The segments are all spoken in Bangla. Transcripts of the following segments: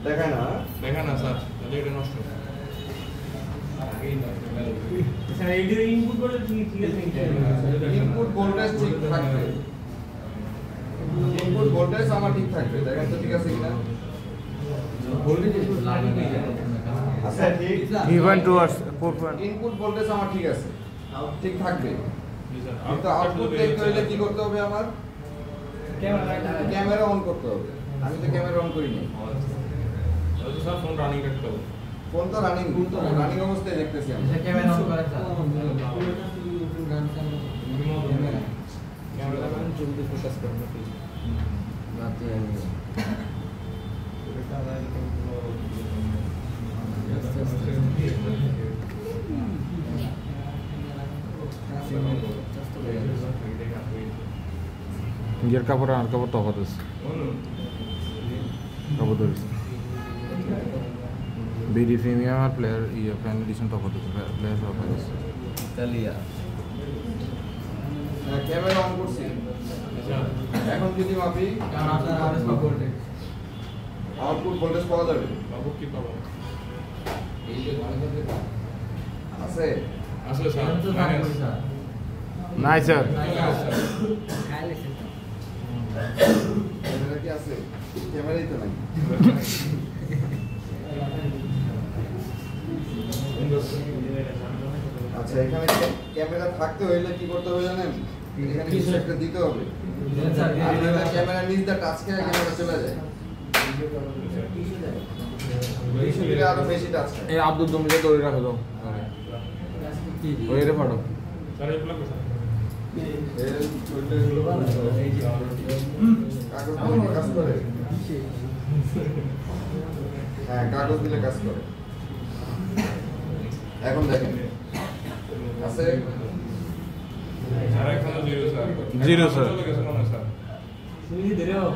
দেখায় না স্যার, তাহলে এটা নষ্ট। স্যার এই যে ইনপুট ভোল্টেজ ঠিক আছে ইনপুট ভোল্টেজ ঠিক থাকবে, ইনপুট ভোল্টেজ আমার ঠিক থাকবে, দেখেন তো ঠিক আছে কিনা। ভোল্টেজ আচ্ছা ঠিক 3.2 আর 4. ইনপুট ভোল্টেজ আমার ঠিক আছে, ঠিক থাকবে, জি স্যার, কিন্তু আউটপুট দেখতে হলে কি করতে হবে আমার? ক্যামেরা অন করতে হবে। আমি তো ক্যামেরা অন করিনি। তাহলে স্যার ফোন রানিং রাখতে হবে। ফোন তো রানিং অবস্থায় দেখতেছি আমি। ক্যামেরা অন করে স্যার ক্যামেরা লাগান, জলদি ফোকাস করুন প্লিজ। বাতি নিজের কাপড় আর কাপড় তফাৎ আছে, কাপড় ধরেছে বিডি প্রিমিয়াম আর প্লেয়ার ফ্যান এডিশন তফাৎ আছে, প্লেয়ার সব আছে ইতালিয়া ক্যামেরা অন করছি। এখন যদি মাপি আউটপুট ভোল্টেজ পাওয়া যাবে। বাবু কি পাবো? আছে আসলে স্যার, মাইনাস। নাই স্যার। ক্যামেরা কি আছে? ক্যামেরাই তো নাই। আচ্ছা এখানে ক্যামেরা থাকতে হইলে কি করতে হবে জানেন? এখানে কিছু একটা দিতে হবে। আর ক্যামেরা নিজ দা টাচ করে ক্যামেরা চলে যায়। আরো বেশি টাচ করে। এই আব্দুল জমিকে ধরে রাখো দাও, ওই রে ফাটো। স্যার এই প্লাগ স্যার। কাগজ দিলে কাজ করে। হ্যাঁ কাগজ দিলে কাজ করে। এখন দেখেন আছে স্যার এখানে 0 স্যার। 0 স্যার। চলে গেছে মনে হয় স্যার। তুমি ধরেও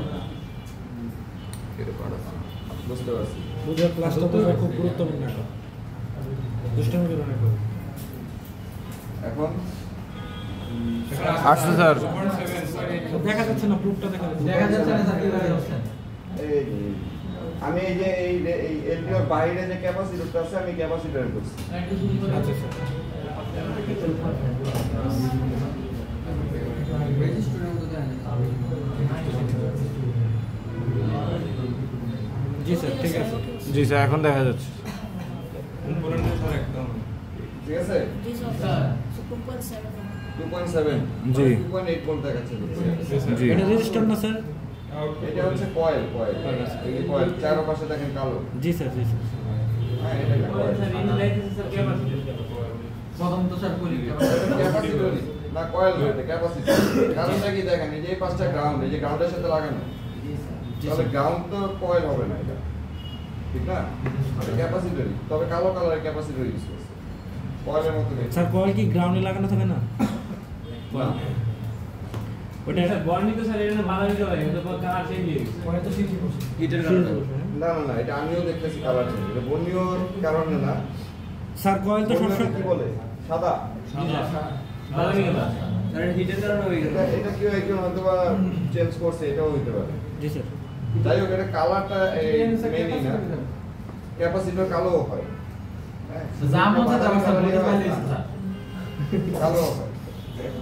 এর ফাটো বুঝতে পারছি। বুঝার ক্লাসটা তো খুব গুরুত্বপূর্ণ একটা দুষ্টামি করে না কেউ। এখন আসছে স্যার। 2.7 স্যার। দেখা যাচ্ছে না, প্রুফটা দেখা যাচ্ছে দেখা যাচ্ছে না স্যার কিভাবে হচ্ছেন এই আমি এই যে এই এলডিওর বাইরে যে ক্যাপাসিটরটা আছে আমি ক্যাপাসিটর করছি। আচ্ছা স্যার। জি স্যার ঠিক আছে। জি স্যার এখন দেখা যাচ্ছে। কম্পোনেন্ট স্যার একদম। ঠিক আছে স্যার 2.7 জি। 2.8 ভোল্ট দেখাচ্ছে। জি এটা রেজিস্টার না স্যার? এটা হচ্ছে কয়েল এই যে কয়েল চারপাশে দেখেন কালো। জি স্যার জি স্যার। হ্যাঁ এটা একটা কয়েল। স্যার ক্যাপাসিটর প্রথম তো স্যার করি ক্যাপাসিটর না কয়েল না এটা ক্যাপাসিটর। কারণটা কি দেখেন এই যে এই পাঁচটা গ্রাউন্ড, এই যে গ্রাউন্ডের সাথে লাগানো, তাহলে গ্রাউন্ড তো কয়েল হবে না এটা, ঠিক না? এটা ক্যাপাসিটরই, তবে কালো কালারের ক্যাপাসিটর ইউজ করছে, কয়েলের মতো নেই। স্যার কয়েল কি গ্রাউন্ডে লাগানো থাকে না? ওটা স্যার বর্ণিত তো স্যার এটা বাধা দিতে হয়, এটা কালার চেঞ্জ হয়ে গেছে পরে তো সিটি বসে হিটের কারণে না না না এটা আমিও দেখতেছি কালার চেঞ্জ, এটা বর্ণীয়র কারণে না। স্যার কয়েল তো বর্ণীয় সবসময় কি বলে সাদা, বাধা দিতে হয় স্যার হিটের কারণে হয়ে গেছে এটা কেউ একজন হয়তো বা চেঞ্জ করছে, এটাও হইতে পারে। জি স্যার। যাই হোক এটা কালারটা মেনই না, ক্যাপাসিটর কালো হয়, হ্যাঁ, জাম হচ্ছে তো স্যার বলতে পারলে কালো হয়।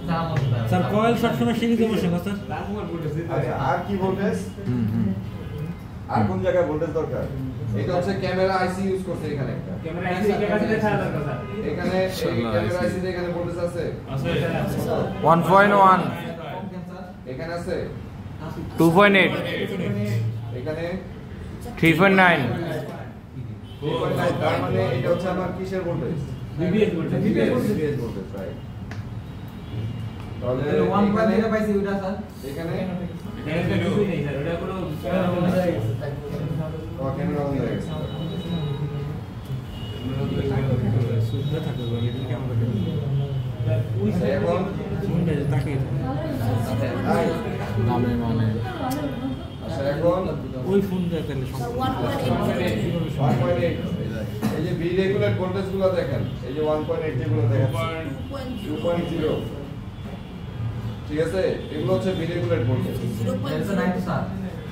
জাম হচ্ছে স্যার কয়েল সবসময় সিরিজে বসে না স্যার? আচ্ছা আর কি ভোল্টেজ, আর কোন জায়গায় ভোল্টেজ দরকার? এটা হচ্ছে ক্যামেরা আইসি ইউজ করছে এখানে একটা, ক্যামেরা আইসি ক্যাপাসিটর ছাড়া দরকার স্যার এখানে এই ক্যামেরা আইসি তে এখানে ভোল্টেজ আছে, আছে 1.1 এখানে আছে 2.8 এখানে 3.9 তার মানে এটা হচ্ছে আমার কিসের voltage? BBS voltage BBS voltage, right. তাহলে 1 থেকে পাইছি ওটা স্যার এখানে এটা কিছুই নেই স্যার, ওটা কোনো ক্যামেরা অন হয়ে গেছে। সুবিধা থাকবে বলে এটা কেমন লাগে? ওই স্যার এখন ফোনটা তাকিয়ে থাকে। হাই, নামে মানে আচ্ছা এখন ওই ফোনটা তাহলে সম্ভব। 1.8 এই যে বি রেগুলেট ভোল্টেজ গুলো দেখেন, এই যে 1.8 যেগুলো দেখেন 2.0, ঠিক আছে, এগুলো হচ্ছে বি রেগুলেট ভোল্টেজ। এটা নাই তো স্যার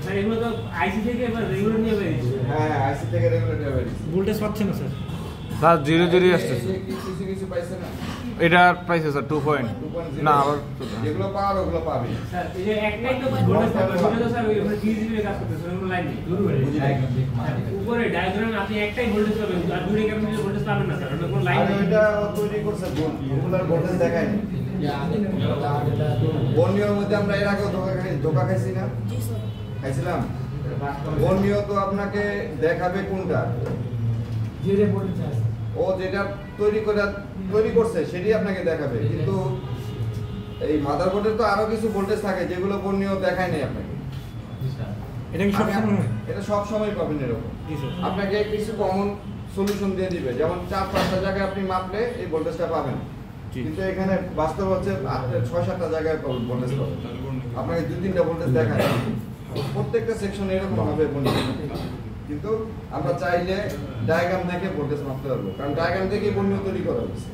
স্যার এগুলো তো আইসি থেকে এবার রেগুলার নিয়ে বেরিয়েছে হ্যাঁ আইসি থেকে রেগুলেটর বেরিয়েছে। ভোল্টেজ পাচ্ছে না স্যার। স্যার 0 এই আসতেছে। যে কিছু কিছু পাইছে না? এটা পাইছে স্যার 2 পয়েন্ট 2.0 না আবার যেগুলো পাওয়ার ওগুলো পাবে। স্যার এই যে একটাই তো ভোল্টেজ পাবে সেটা তো স্যার ওই ওখানে 3 জিবি কাজ করতেছে ওগুলো লাইন নেই উপরে ডায়াগ্রাম আপনি একটাই ভোল্টেজ পাবেন আর দুটো ক্যাপাসিটর ভোল্টেজ পাবেন না স্যার ওটা কোনো লাইন আর নেই ওইটা তৈরি করছে বোন, ওগুলোর ভোল্টেজ দেখায় না। বর্ণীয়র মধ্যে আমরা এর আগেও ধোকা খাইছি না? খাইছিলাম। বর্ণীয় তো আপনাকে দেখাবে কোনটা, ও যেটা তৈরি করছে সেটাই আপনাকে দেখাবে, কিন্তু এই মাদারবোর্ডের তো আরো কিছু ভোল্টেজ থাকে যেগুলো বর্ণীয় দেখায় নাই আপনাকে। এটা কি সব সময় হয়? এটা সব সময় পাবেন এরকম। জি স্যার। আপনাকে কিছু কমন সলিউশন দিয়ে দিবে, যেমন 4-5টা জায়গায় আপনি মাপলে এই ভোল্টেজটা পাবেন, জি। কিন্তু এখানে বাস্তব হচ্ছে 6-7টা জায়গায় ভোল্টেজ পাবেন। আপনাকে 2-3টা ভোল্টেজ দেখায়, প্রত্যেকটা সেকশনে এরকম হবে কিন্তু আমরা চাইলে ডায়াগ্রাম দেখে ভোল্টেজ মাপতে পারবো, কারণ ডায়াগ্রাম দেখেই বর্ণীয় তৈরি করা হয়েছে,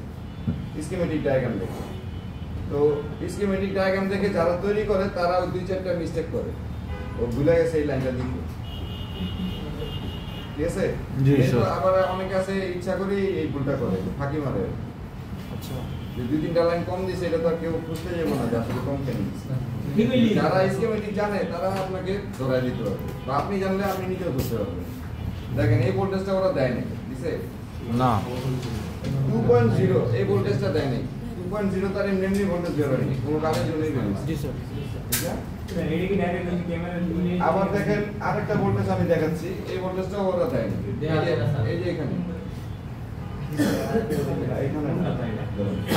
স্কিমেটিক ডায়াগ্রাম দেখে। তো স্কিমেটিক ডায়াগ্রাম দেখে যারা তৈরি করে তারা ওই 2-4টা মিস্টেক করে, ও ভুলে গেছে এই লাইনটা দিতে, ঠিক আছে? জি, কিন্তু স্যার। আবার অনেকে আছে ইচ্ছা করে এই ভুলটা করে, ফাঁকি মারে। আচ্ছা। যে 2-3টা লাইন কম দিছে এটা তো আর কেউ খুঁজতে যাবে না যে আসলে কম কেন দিছে। ঠিক হইলি যারা স্কিমেটিক জানে তারা আপনাকে ধরাই দিতে পারবে, বা আপনি জানলে আপনি নিজেও ধরতে পারবেন। দেখেন এই ভোল্টেজটা ওরা দেয় না, দিছে না 2.0, এই ভোল্টেজটা দেয় নাই। 2.0 তার এমনি ভোল্টেজ বের হয়নি, কোনো কাজের জন্যই বের হয়েছে, জি স্যার। ঠিক আছে? এটা কি ডাইরেক্ট ওই ক্যামেরা নিয়ে আবার দেখেন আরেকটা ভোল্টেজ আমি দেখাচ্ছি, এই ভোল্টেজটাও ওরা দেয় না। এই যে এখানে এখানে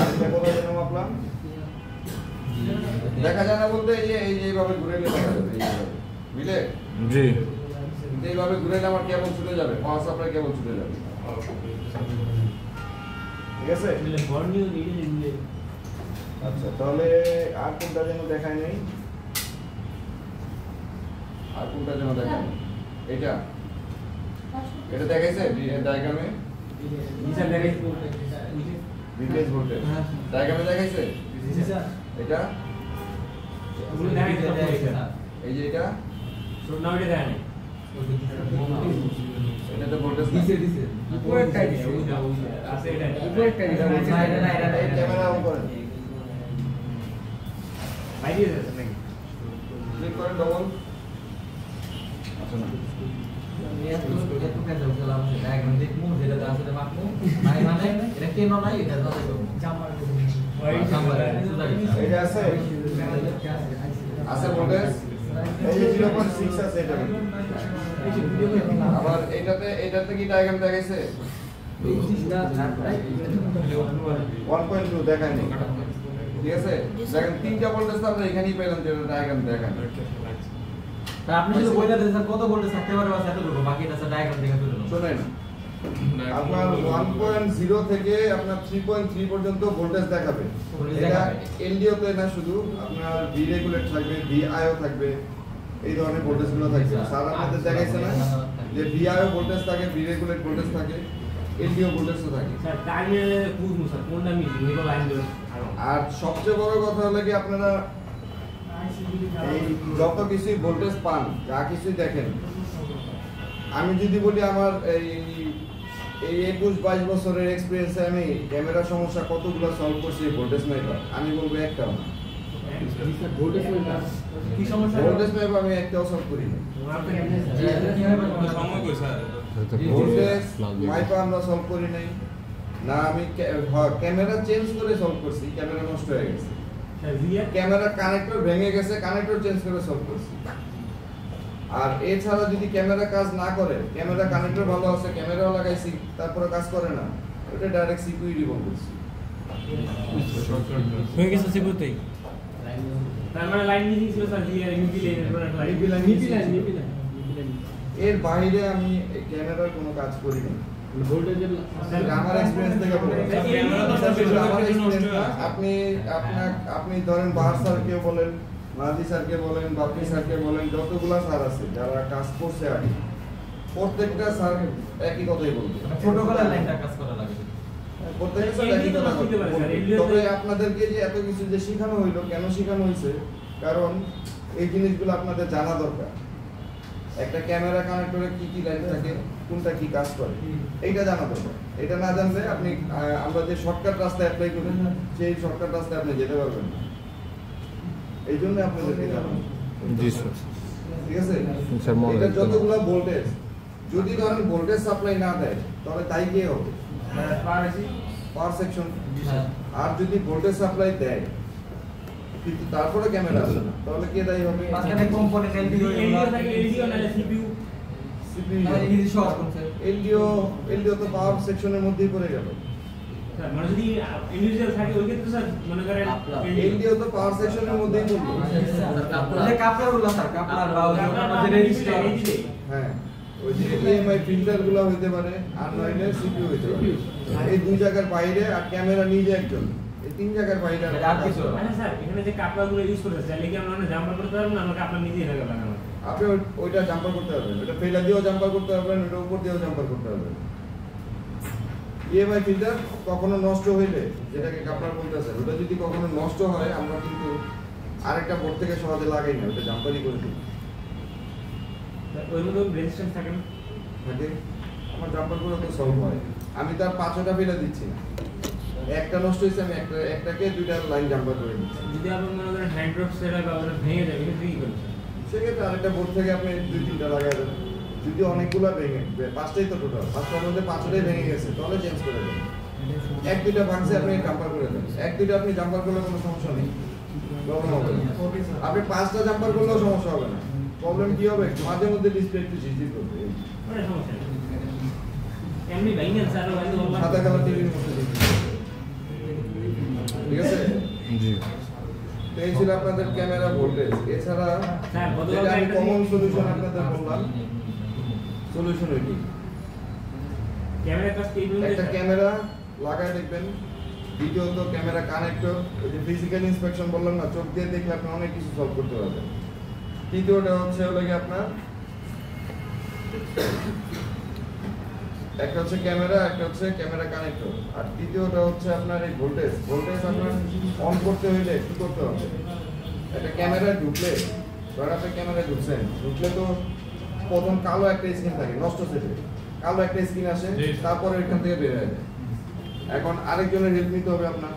আরেকটা কোথায় যেন মাপলাম, দেখা যায় না বলতে এই যে এইভাবে ঘুরে গেলে দেখা যাবে, এইভাবে বুঝলে? জি কিন্তু এইভাবে ঘুরে গেলে আমার কেবল ছুটে যাবে, পাওয়ার সাপ্লাই কেবল ছুটে যাবে, ঠিক আছে? বর্ণীয় নিয়ে আচ্ছা, তাহলে আর কোনটা যেন দেখায় নেই, আর কোনটা যেন দেখায় নেই, এটা দেখাইছে ডায়াগ্রামে, নিচে দেখাই ভিপিএস ভোল্টেজ ডায়াগ্রামে দেখাইছে, এটা ওগুলো দেখাই এই যে এটা না ওইটা দেখাই নাই এটা তো ভোল্টেজ উপরেরটাই দিছে ওই না ওই আছে এটা উপরেরটাই দিছে এই ক্যামেরা অন করেন, বাইরে আছে নাকি ক্লিক করেন ডবল, আচ্ছা না এটা আছে আছে ভোল্টেজ এই যে 0.6 আছে এটা, আবার এটাতে কি ডায়াগ্রাম দেখাইছে 1.2 দেখায়নি, ঠিক আছে? দেখেন 3টা ভোল্টেজ তো আমরা এখানেই পেলাম যে ডায়াগ্রাম দেখায়। আপনি যদি বইটা দেন স্যার কত ভোল্টেজ থাকতে পারে বা এত করব বাকিটা স্যার ডায়াগ্রাম দেখে তুলে নেব। শুনেন, আপনার 1.0 থেকে আপনার 3.3 পর্যন্ত ভোল্টেজ দেখাবে। এটা এলডিও তে না, শুধু আপনার ভি রেগুলেট থাকবে, ভিআইও থাকবে, এই ধরনের ভোল্টেজ গুলো থাকবে। স্যার আপনাদের দেখাইছে না যে ভিআইও ভোল্টেজ থাকে, ভি রেগুলেট ভোল্টেজ থাকে, এলডিও ভোল্টেজও থাকে। স্যার টার্মিনালে বুঝমু স্যার কোনটা মিলি নিব লাইন ধরে আর সবচেয়ে বড় কথা হলো কি আপনারা এই যত কিছুই ভোল্টেজ পান, যা কিছুই দেখেন, আমি যদি বলি আমার এই 21-22 বছরের এক্সপেরিয়েন্সে আমি ক্যামেরা সমস্যা কতগুলো সলভ করছি ভোল্টেজ মেপার, আমি বলবো একটাও না। কি সমস্যা ভোল্টেজ মেপার আমি একটাও সলভ করি না। সময় কই স্যার ভোল্টেজ মাইপা আমরা সলভ করি নাই না, আমি ক্যামেরা চেঞ্জ করে সলভ করছি, ক্যামেরা নষ্ট হয়ে গেছে, স্যার ভিআর ক্যামেরা কানেক্টর ভেঙে গেছে, কানেক্টর চেঞ্জ করে সলভ করছি। আর এছাড়া যদি ক্যামেরা কাজ না করে, ক্যামেরা কানেক্টর ভালো আছে, ক্যামেরাও লাগাইছি, তারপরে কাজ করে না, ওটা ডাইরেক্ট সিকিউ রিমুভ করছি। হয়ে গেছে সিকিউরিটি। তার মানে লাইন মিসিং ছিল স্যার ভিআর এমপি লাইন এর বাইরে আমি ক্যামেরার কোনো কাজ করি না। ভোল্টেজের আমার এক্সপেরিয়েন্স থেকে বলি, আপনি ধরেন বাহার স্যারকে বলেন, মাহাদি স্যারকে বলেন, বাপি স্যারকে বলেন, যতগুলা স্যার আছে যারা কাজ করছে আগে, প্রত্যেকটা স্যার একই কথাই বলবে, ছোটবেলার লাইনটা কাজ করা লাগে। প্রত্যেকটা স্যার একই কথা বলবে। তবে আপনাদেরকে যে এত কিছু যে শেখানো হইলো, কেন শেখানো হয়েছে, কারণ এই জিনিসগুলো আপনাদের জানা দরকার। একটা ক্যামেরা কানেক্টরে কি কি লাইন থাকে, কোনটা কি কাজ করে, এইটা জানা দরকার। এটা না জানলে আপনি আমরা যে শর্টকাট রাস্তা অ্যাপ্লাই করি সেই শর্টকাট রাস্তায় আপনি যেতে পারবেন না। এই জন্য আপনাদেরকে জানাবো। জি স্যার। ঠিক আছে? স্যার মনে এটা রাখবেন। যতগুলো ভোল্টেজ, যদি ধরেন ভোল্টেজ সাপ্লাই না দেয় তাহলে তাই কি হবে? Power section. আর যদি ভোল্টেজ সাপ্লাই দেয় কিন্তু তারপরে ক্যামেরা আসে না তাহলে কে দায়ী হবে? মাঝখানে কম্পোনেন্ট এলডিও এলডিও না সিপিইউ এলডিও তো পাওয়ার সেকশনের মধ্যেই পড়ে গেল। স্যার মানে যদি ইন্ডিভিজুয়াল থাকে ওই ক্ষেত্রে স্যার মনে করেন এলডিও তো পাওয়ার সেকশনের মধ্যেই পড়লো। কাপলার গুলো স্যার কাপলার বা যে রেজিস্টার হ্যাঁ, ওই যে ইএমআই ফিল্টারগুলো হইতে পারে আর নইলে সিপিইউ হইতে পারে। এই দুই জায়গার বাইরে আর ক্যামেরা নিজে একজন, এই তিন জায়গার বাইরে আর কিছু না। আচ্ছা স্যার এখানে যে কাপড়গুলো ইউজ করতেছে তাহলে কি আমরা জাম্পার করতে পারবো না? আমরা কাপড় নিজেই লাগাবো লাগানো। আপনি ওইটা জাম্পার করতে পারবেন, ওটা ফেলা দিয়েও জাম্পার করতে পারবেন, ওটা উপর দিয়েও জাম্পার করতে পারবেন। ইএমআই ফিল্টার কখনো নষ্ট হইলে, যেটাকে কাপড় বলতেছে, ওটা যদি কখনো নষ্ট হয় আমরা কিন্তু আরেকটা বোর্ড থেকে সহজে লাগাই না, ওটা জাম্পারই করে দিই। ওই মধ্যে রেজিস্ট্যান্স থাকে না? থাকে, আমার জাম্পার করে তো সলভ হয়। আমি তার 5টা ফেলে দিচ্ছি না, একটা নষ্ট হয়েছে আমি একটাকে 2টা লাইন জাম্পার করে দিচ্ছি। যদি আপনি মনে করেন হ্যান্ড ড্রপ সেট হয় বা ওটা ভেঙে যায় এটা কি করবেন? সেক্ষেত্রে আরেকটা বোর্ড থেকে আপনি 2-3টা লাগাই দেবেন। যদি অনেকগুলো ভেঙে, 5টাই তো টোটাল, 5টার মধ্যে 5টাই ভেঙে গেছে তাহলে চেঞ্জ করে দেবেন। 1-2টা ভাঙছে আপনি জাম্পার করে দেবেন, 1-2টা আপনি জাম্পার করলে কোনো সমস্যা নেই, প্রবলেম হবে না। আপনি 5টা জাম্পার করলেও সমস্যা হবে না। প্রবলেম কি হবে? মাঝে মধ্যে ডিসপ্লে একটু ঝিঝি করবে, মানে সমস্যা নেই। এমনি ভেঙে স্যার হয়তো সাদা কালার টিভির মধ্যে ঝিঝি করবে। ঠিক আছে? জি। তো এই ছিল আপনাদের ক্যামেরা ভোল্টেজ। এছাড়া স্যার যেটা আমি কমন সলিউশন আপনাদের বললাম, সলিউশন ওইটি। ক্যামেরার কাছে এই একটা ক্যামেরা লাগায় দেখবেন, দ্বিতীয়ত ক্যামেরা কানেক্টর, ওই যে ফিজিক্যাল ইন্সপেকশন বললাম না, চোখ দিয়ে দেখলে আপনি অনেক কিছু সলভ করতে পারবেন। তৃতীয়টা হচ্ছে হলো কি আপনার, একটা হচ্ছে ক্যামেরা, একটা হচ্ছে ক্যামেরা কানেক্টর, আর তৃতীয়টা হচ্ছে আপনার এই ভোল্টেজ। ভোল্টেজ আপনার অন করতে হইলে কি করতে হবে? একটা ক্যামেরায় ঢুকলে, ধর আপনি ক্যামেরায় ঢুকছেন, ঢুকলে তো প্রথম কালো একটা স্ক্রিন থাকে, নষ্ট সেটে কালো একটা স্ক্রিন আসে, তারপরে ওইখান থেকে বের হয়ে যায়। এখন আরেকজনের হেল্প নিতে হবে আপনার।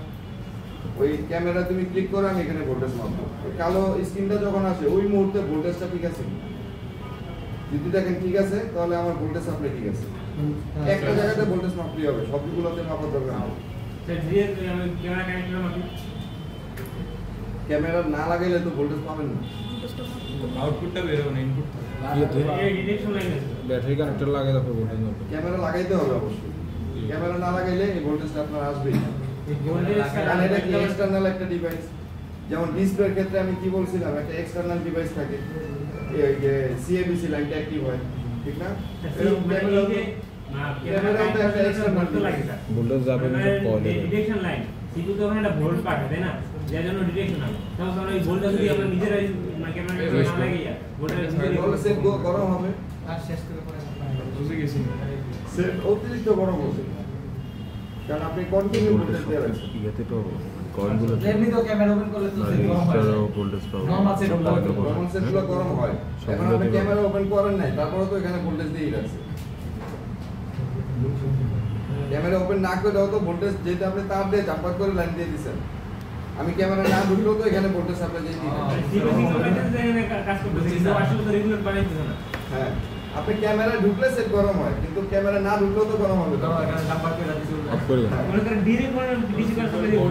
ওই ক্যামেরা তুমি ক্লিক করে আমি এখানে ভোল্টেজ মাপবো, ওই কালো স্ক্রিনটা যখন আসে ওই মুহূর্তে ভোল্টেজটা ঠিক আছে কিনা। যদি দেখেন ঠিক আছে তাহলে আমার ভোল্টেজ সাপ্লাই ঠিক আছে। একটা জায়গাতে ভোল্টেজ মাপলেই হবে, সবগুলোতে মাপার দরকার নেই। স্যার ডিএল ক্যামেরা কানেক্টর মাপি ক্যামেরা না লাগাইলে তো ভোল্টেজ পাবেন না। আউটপুটটা বের হবে না, ইনপুট এই ডিটেকশন লাইন আছে ব্যাটারি কানেক্টর লাগাই তারপর ভোল্টেজ মাপবে। ক্যামেরা লাগাইতে হবে অবশ্যই, ক্যামেরা না লাগাইলে এই ভোল্টেজটা আপনার আসবেই না। ভোল্টেজ কারণ এটা কি এক্সটার্নাল একটা ডিভাইস। যেমন ডিসপ্লের ক্ষেত্রে আমি কি বলছিলাম, একটা এক্সটার্নাল ডিভাইস থাকে, এই যে সিএবিসি লাইনটা অ্যাক্টিভ হয়, ঠিক না? এরকম ক্যামেরাতে একটা এক্সটার্নাল লাগে। ভোল্টেজ যাবে না কলে। ডিটেকশন লাইন সিপি তো ওখানে একটা ভোল্ট পাঠায় তাই না, যার জন্য ডিটেকশন হবে। তখন ওই ভোল্টটা যদি আমরা নিজেরাই মানে ক্যামেরাতে না লাগিয়ে ভোল্টেজ তাহলে সেট গরম হবে, আর শেষ করে পরে বুঝে গেছি। সেট অতিরিক্ত গরম হবে, কারণ আপনি কন্টিনিউ ভোল্টেজ দিয়ে রাখছেন। ইয়াতে তো কয়েলগুলো এমনি তো ক্যামেরা ওপেন করলে তো সেট গরম হয় ভোল্টেজ পাবো। নরমাল সেট নরমাল সেটগুলো গরম হয়। এখন আপনি ক্যামেরা ওপেন করেন নাই, তারপরে তো এখানে ভোল্টেজ দিয়েই রাখছে। ক্যামেরা ওপেন না করে দাও তো ভোল্টেজ, যেটা আপনি তার দিয়ে জাম্পার করে লাইন দিয়ে দিয়েছেন, আমি ক্যামেরা না ঢুকলেও তো এখানে ভোল্টেজ সাপ্লাই দিয়ে দিই। কাজ করতেছে কিন্তু আসলে তো রেগুলার বানাইতেছে না। হ্যাঁ, আপনি ক্যামেরা ঢুকলে সেট গরম হয়, কিন্তু ক্যামেরা না ঢুকলেও তো গরম হবে। গরম হয় কারণ নাম্বার করে দিতে অফ করে দেন। মনে করেন ডিরেক্ট মানে ডিসি কাজ করে দিব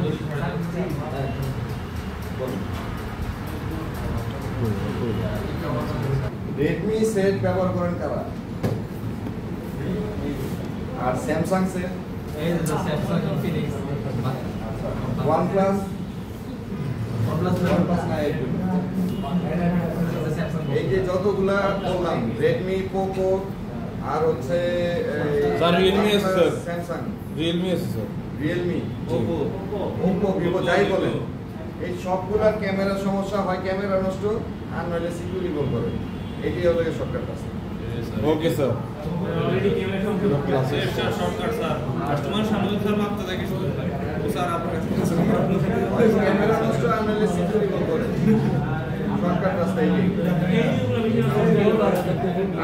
রেডমি সেট ব্যবহার করেন কারা? আর স্যামসাং সেট, এই যে স্যামসাং ইনফিনিক্স OnePlus, OnePlus না এই যে যতগুলা বললাম, রেডমি, পোকো, আর হচ্ছে স্যার, Realme আছে স্যার। স্যামসাং, রিয়েলমি আছে sir. Realme, Oppo Oppo, Vivo, যাই বলেন, এই সবগুলার ক্যামেরার সমস্যা হয়, ক্যামেরা নষ্ট আর নইলে সিকিউরিটি গোল করে। এটি হলো শর্টকাট আছে। Okay sir. অলরেডি ক্যামেরা সম্পূর্ণ শর্টকাট স্যার, কাস্টমার সামনে স্যার মাপতে থাকে শুধু ও স্যার আপনার কাছে ক্যামেরা নষ্ট আর নইলে সিকিউরিটি গোল করে। শর্টকাট রাস্তা এইটাই।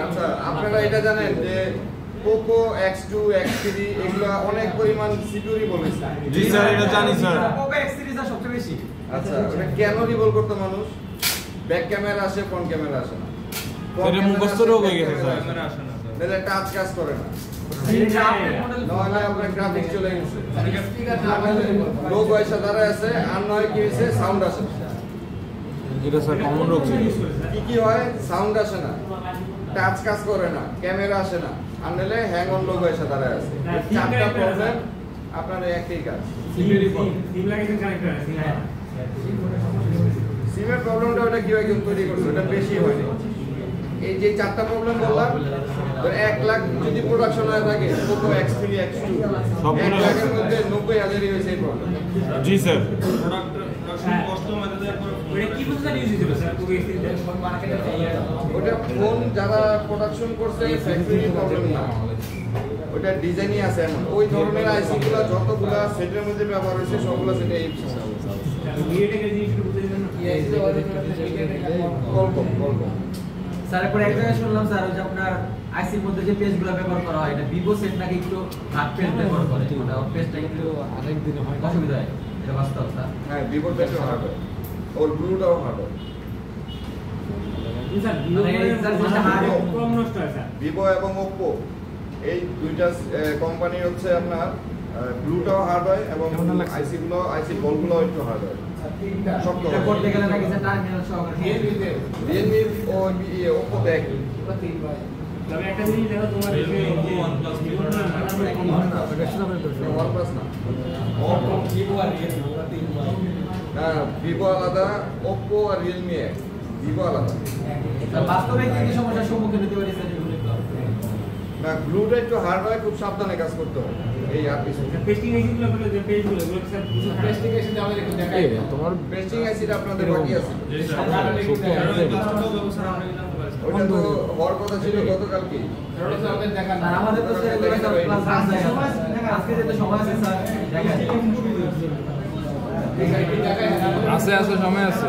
আচ্ছা, আপনারা এটা জানেন যে পোকো X2 X3 এগুলা অনেক পরিমাণ সিকিউরিটি বলেছে। জি স্যার, এটা জানি স্যার। পোকো X সিরিজ সবচেয়ে বেশি। আচ্ছা, ওটা কেন রিভল করতে মানুষ? ব্যাক ক্যামেরা আসে, ফ্রন্ট ক্যামেরা আসে না। এটা মুখস্থ রোগ হয়ে গেছে স্যার। ক্যামেরা আসে না স্যার। তাহলে টাচ কাজ করে না। নয় আপনার গ্রাফিক্স চলে গেছে। লোক পয়সা দ্বারা আছে, আর নয় কি হয়েছে সাউন্ড আসে না। এটা স্যার কমন রোগ ছিল। কি হয়? সাউন্ড আসে না, টাচ কাজ করে না, ক্যামেরা আসে না, আর নাহলে হ্যাং অন লোক পয়সা দ্বারা আছে। চারটা প্রবলেম আপনার একই কাজ। সিমের প্রবলেমটা ওটা কি হয় কিন্তু তৈরি করছে, ওটা বেশি হয়নি। এই যে চারটা প্রবলেম বললাম, 1 লাখ যদি প্রোডাকশন হয়ে থাকে পোকো X3 X2 1 লাখের মধ্যে 90,000 হয়েছে এই প্রবলেম। জি স্যার। প্রোডাকশন কষ্ট মানে তারপর ওটা কি বলতে ইউজ হয়েছিল স্যার পোকো X3 ওটা ফোন যারা প্রোডাকশন করছে ফ্যাক্টরি প্রবলেম না, ওটা ডিজাইনই আছে এমন। ওই ধরনের আইসি গুলো যতগুলা সেটের মধ্যে ব্যবহার হয়েছে সবগুলো সেটে এই ভিডিওটাকে জিনিসটা বুঝতে দিবেন না গল্প স্যার পরে এক জায়গায় শুনলাম স্যার ওই যে আপনার আইসির মধ্যে যে পেজগুলো ব্যবহার করা হয় এটা ভিভো সেট নাকি একটু হার্ড পেজ ব্যবহার করে, ওটা পেজটা একটু অনেক দিন হয় না। অসুবিধা হয়, এটা বাস্তব স্যার। হ্যাঁ, ভিভোর বেশি হার্ড হয়, ওর ব্লুটাও হার্ড হয়। স্যার কম নষ্ট হয় স্যার। ভিভো এবং ওপ্পো এই দুইটা কোম্পানি হচ্ছে আপনার ব্লুটাও হার্ড হয় এবং আইসি বলগুলো একটু হার্ড হয়। শক্ত এটা করতে গেলে নাকি স্যার টার্মিনাল সহকারে রিয়েলমি ও ওপ্পো দেখ তবে একটা জিনিস দেখো তোমার এই যে OnePlus না, হ্যাঁ ভিভো আলাদা, ওপ্পো আর রিয়েলমি এক, ভিভো আলাদা। বাস্তবে কি কি সমস্যার সম্মুখীন হতে পারি স্যার এগুলো? না, ব্লুটা একটু হার্ড হয়, খুব সাবধানে কাজ করতে হবে। এই আর কিছু পেস্টিং আইসিগুলো বলে যে পেজগুলো এগুলো স্যার পেস্টিং আইসি আমাদের একটু দেখাই তোমার পেস্টিং আইসিটা আপনাদের বাকি আছে। জি স্যার। প্লাস্টিক ব্যবস্থা আমরা জানতে পারি স্যার। ওটা তো হওয়ার কথা ছিল গতকালকে। আর আমাদের তো স্যার এগুলো স্যার ক্লাস আজকে যেতে সময় আছে স্যার দেখাই আছে সময় আছে।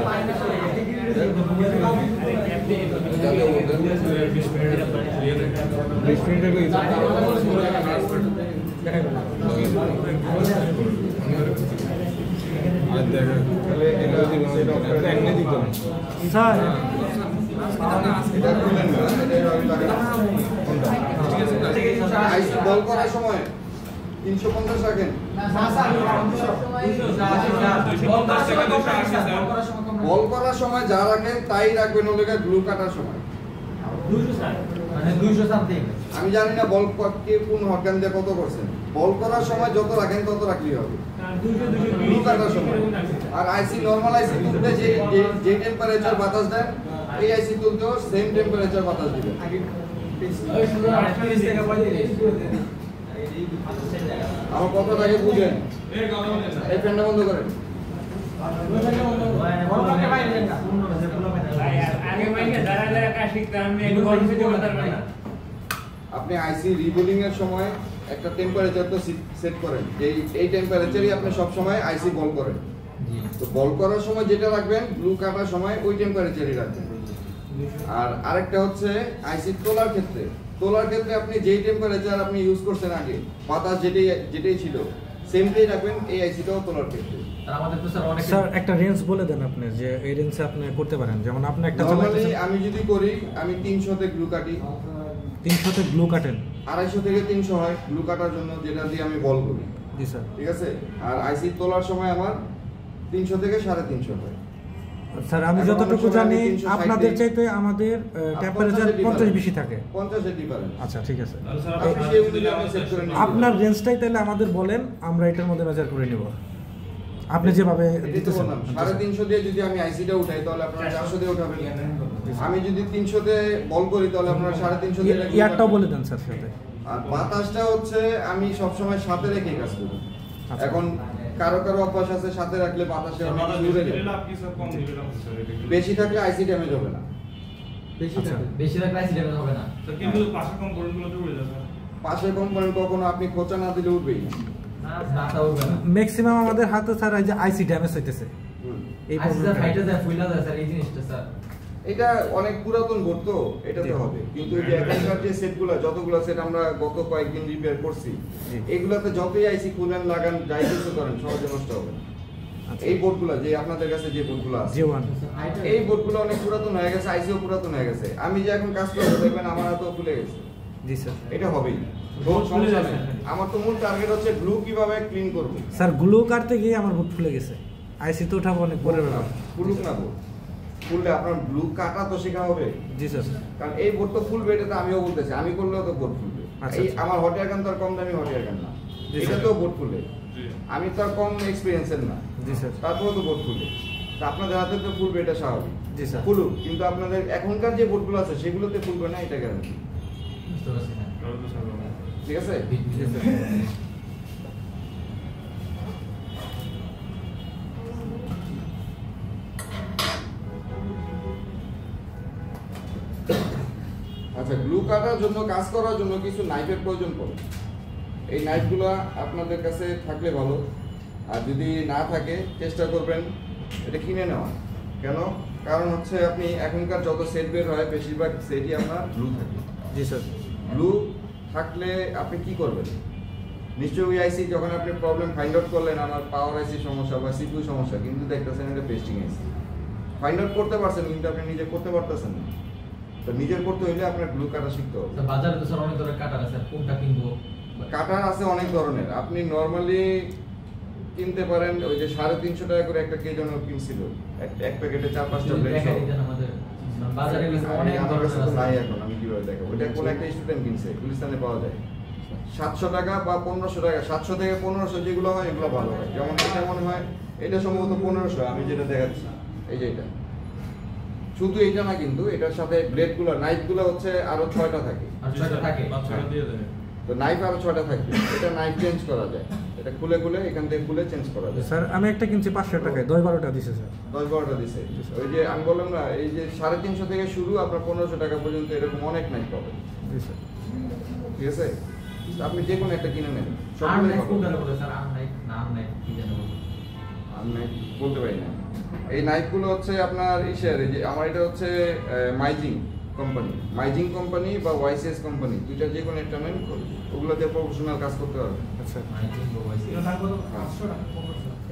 তাহলে এটা স্যার এটা করলেন না, এটা আমি লাগালাম। আইসি বল করার সময় 350 রাখেন। বল করার সময় যা রাখেন তাই রাখবেন, ওটা গ্লু কাটার সময় 200 স্যার মানে 200 সামথিং। আমি জানি না বল কে কোন হটগান দিয়ে কত করছেন। বল করার সময় যত রাখেন তত রাখলেই হবে 200 গ্লু কাটার সময়। আর আইসি নরমাল আইসি তুলতে যে টেম্পারেচার বাতাস দেন, এই আইসি তুলতেও সেম টেম্পারেচার বাতাস দিবেন। আমার কথাটাকে বুঝেন। এই ফ্যানটা বন্ধ করেন। আগে মাইকে দাঁড়া কাজ শিখতে আমি একটু গল্প থেকে বলতাম না। আপনি আইসি রিবুলিং এর সময় একটা টেম্পারেচার তো সেট করেন, এই টেম্পারেচারই আপনি সব সময় আইসি বল করেন। তো বল করার সময় যেটা রাখবেন, ব্লু কাটার সময় ওই টেম্পারেচারই রাখবেন। আর আরেকটা হচ্ছে আইসি তোলার ক্ষেত্রে আপনি যেই টেম্পারেচার আপনি ইউজ করছেন আগে, বাতাস যেটাই ছিল সেমটাই রাখবেন এই আইসিটাও তোলার ক্ষেত্রে। আর আমাদের তো স্যার অনেক স্যার একটা রেঞ্জ বলে দেন আপনি যে এই রেঞ্জে আপনি করতে পারেন। যেমন আপনি একটা নরমালি আমি যদি করি, আমি 300 তে গ্লু কাটি, 300 তে গ্লু কাটেন। 250 থেকে 300 হয় গ্লু কাটার জন্য, যেটা দিয়ে আমি বল করি। জি স্যার। ঠিক আছে। আর আইসি তোলার সময় আমার 300 থেকে 350 হয়। স্যার আমি যতটুকু জানি আপনাদের চাইতে আমাদের টেম্পারেচার 50 বেশি থাকে। 50 এর ডিফারেন্স। আচ্ছা ঠিক আছে। স্যার আপনি সেই অনুযায়ী আপনি সেট করে নিন। আপনার রেঞ্জটাই তাহলে আমাদের বলেন, আমরা এটার মধ্যে মেজার করে নিব আপনি যেভাবে এটাই তো দিতেছেন। বললাম, 350 দিয়ে যদি আমি আইসিটা উঠাই তাহলে আপনারা 400 দিয়ে উঠাবেন। আমি যদি 300 তে বল করি তাহলে আপনারা 350 দিয়ে উঠাবেন। ইয়ারটাও বলে দেন স্যার সাথে। আর বাতাসটা হচ্ছে আমি সবসময় সাথে রেখে কাজ করি। আচ্ছা। এখন কারো অভ্যাস আছে সাথে রাখলে বাতাসে অনেক বাতাস দূরে দিলে যায়। লাভ কি স্যার, কম দিলে লাভ স্যার এটা কি? বেশি থাকলে আইসি ড্যামেজ হবে না। আচ্ছা। বেশিরভাগ প্রাইস ড্যামেজ হবে না। স্যার কিন্তু পাশের কম্পোনেন্টগুলো তো উড়ে যাবে স্যার। পাশের কোম্পানির কখনো আপনি খোঁচা না দিলে উঠবেই না। না তা হবে না। ম্যাক্সিমাম আমাদের হাতে স্যার এই যে আইসি ড্যামেজ হইতেছে। হুম। এই আচ্ছা প্রবলেমটা ফাইটা যায় ফুইলা যায় স্যার এই জিনিসটা স্যার এটা অনেক পুরাতন বোর্ড তো এটাতে হবে, কিন্তু এই যে এখনকার যে সেটগুলো যতগুলো সেট আমরা গত কয়েকদিন রিপেয়ার করছি এগুলাতে যতই আইসি খুলেন লাগান যাই কিছু করেন সহজে নষ্ট হবে না। এই বোর্ডগুলো যে আপনাদের কাছে যে বোর্ডগুলো আছে J1 এই বোর্ডগুলো অনেক পুরাতন হয়ে গেছে, আইসিও পুরাতন হয়ে গেছে। আমি যে এখন কাজ করবো দেখবেন আমার হাতেও খুলে গেছে, জি স্যার। এটা হবেই, কোনো সমস্যা নেই। আমার তো মূল টার্গেট হচ্ছে গ্লু কিভাবে ক্লিন করব। স্যার গ্লু কাটতে গিয়ে আমার বোর্ড ফুলে গেছে, আইসি তো ওঠাবো অনেক পরের ব্যাপার। ফুলুক না বোর্ড, ফুললে আপনার গ্লু কাটা তো শেখা হবে, জি স্যার। কারণ এই বোর্ড তো ফুলবে, এটা তো আমিও বলতেছি, আমি করলেও তো বোর্ড ফুলবে। আচ্ছা, এই আচ্ছা। আমার হট এয়ার গান তো আর কম দামি হট এয়ার গান না, জি, এটা স্যার। তো বোর্ড ফুলে, আমি তো আর কম এক্সপিরিয়েন্সের না, জি স্যার। তারপরে তো বোর্ড ফুলে। তা আপনাদের হাতে তো ফুলবে, এটা স্বাভাবিক, জি স্যার। ফুলুক। কিন্তু আপনাদের এখনকার যে বোর্ডগুলো আছে সেগুলোতে ফুলবে না, এটা গ্যারান্টি। বুঝতে পারছি না ঠিক আছে? জি স্যার। আচ্ছা, গ্লু কাটার জন্য, কাজ করার জন্য কিছু নাইফের প্রয়োজন পড়ে। এই নাইফগুলো আপনাদের কাছে থাকলে ভালো, আর যদি না থাকে চেষ্টা করবেন এটা কিনে নেওয়া। কেন? কারণ হচ্ছে আপনি এখনকার যত সেট বের হয় বেশিরভাগ সেটই আপনার গ্লু থাকে। জি স্যার। গ্লু থাকলে আপনি কি করবেন? নিশ্চয়ই ওই আইসি যখন আপনি প্রবলেম ফাইন্ড আউট করলেন, আমার পাওয়ার আইসি সমস্যা বা সিপিইউ সমস্যা, কিন্তু দেখতেছেন এটা পেস্টিং আইসি। ফাইন্ড আউট করতে পারছেন কিন্তু আপনি নিজে করতে পারতেছেন না। তো নিজের করতে হইলে আপনার গ্লু কাটা শিখতে হবে। স্যার বাজারে তো স্যার অনেক ধরনের কাটার আছে, কোনটা কিনবো? কাটার আছে অনেক ধরনের, আপনি নর্মালি কিনতে পারেন ওই যে 350 টাকা করে একটা কে যেন কিনছিল, এক প্যাকেটে 4-5টা ব্লেড দেখা সহ। দিতেন আমাদের বাজারে অনেক আমার কাছে তো ধরনের নাই আছে। এখন, আমি কিভাবে দেখাবো? ওটা কোন একটা স্টুডেন্ট কিনছে, গুলিস্তানে পাওয়া যায় 700 টাকা বা 1500 টাকা, 700 থেকে 1500 যেগুলো হয় এগুলো ভালো হয়। যেমন এটা মনে হয় এটা সম্ভবত 1500, আমি যেটা দেখাচ্ছি এই যে এটা। শুধু এইটা না, কিন্তু এটার সাথে ব্লেডগুলো, নাইফগুলো হচ্ছে আরো 6টা থাকে। আর ছয়টা থাকে বাচ্চারা দিয়ে দেয়। তো নাইফ আরো 6টা থাকে, এটা নাইফ চেঞ্জ করা যায়, এটা খুলে খুলে এখান থেকে খুলে চেঞ্জ করা যায়। স্যার আমি একটা কিনছি 500 টাকায়, 10-12টা দিছে স্যার। 10-12টা দিছে। ওই যে আমি বললাম না, এই যে 350 থেকে শুরু, আপনার 1500 টাকা পর্যন্ত এরকম অনেক নাইফ পাবেন। জি স্যার। ঠিক আছে? তো আপনি যে কোনো একটা কিনে নেন, আর সবগুলোই নাই পাবেন। কোনটা বলে স্যার? আর নাই, নাম নাই, কি জানো বলে? আমি বলতে পারি না। এই নাইফগুলো হচ্ছে আপনার ইসের, এই যে আমার এটা হচ্ছে মাইজিং কোম্পানি, মাইজিং কোম্পানি বা ওয়াইসিএস কোম্পানি, দুইটা যে কোনো একটা নেন, ওগুলোতে প্রফেশনাল কাজ করতে পারবে। আচ্ছা। মাই কিনবো বয়সে।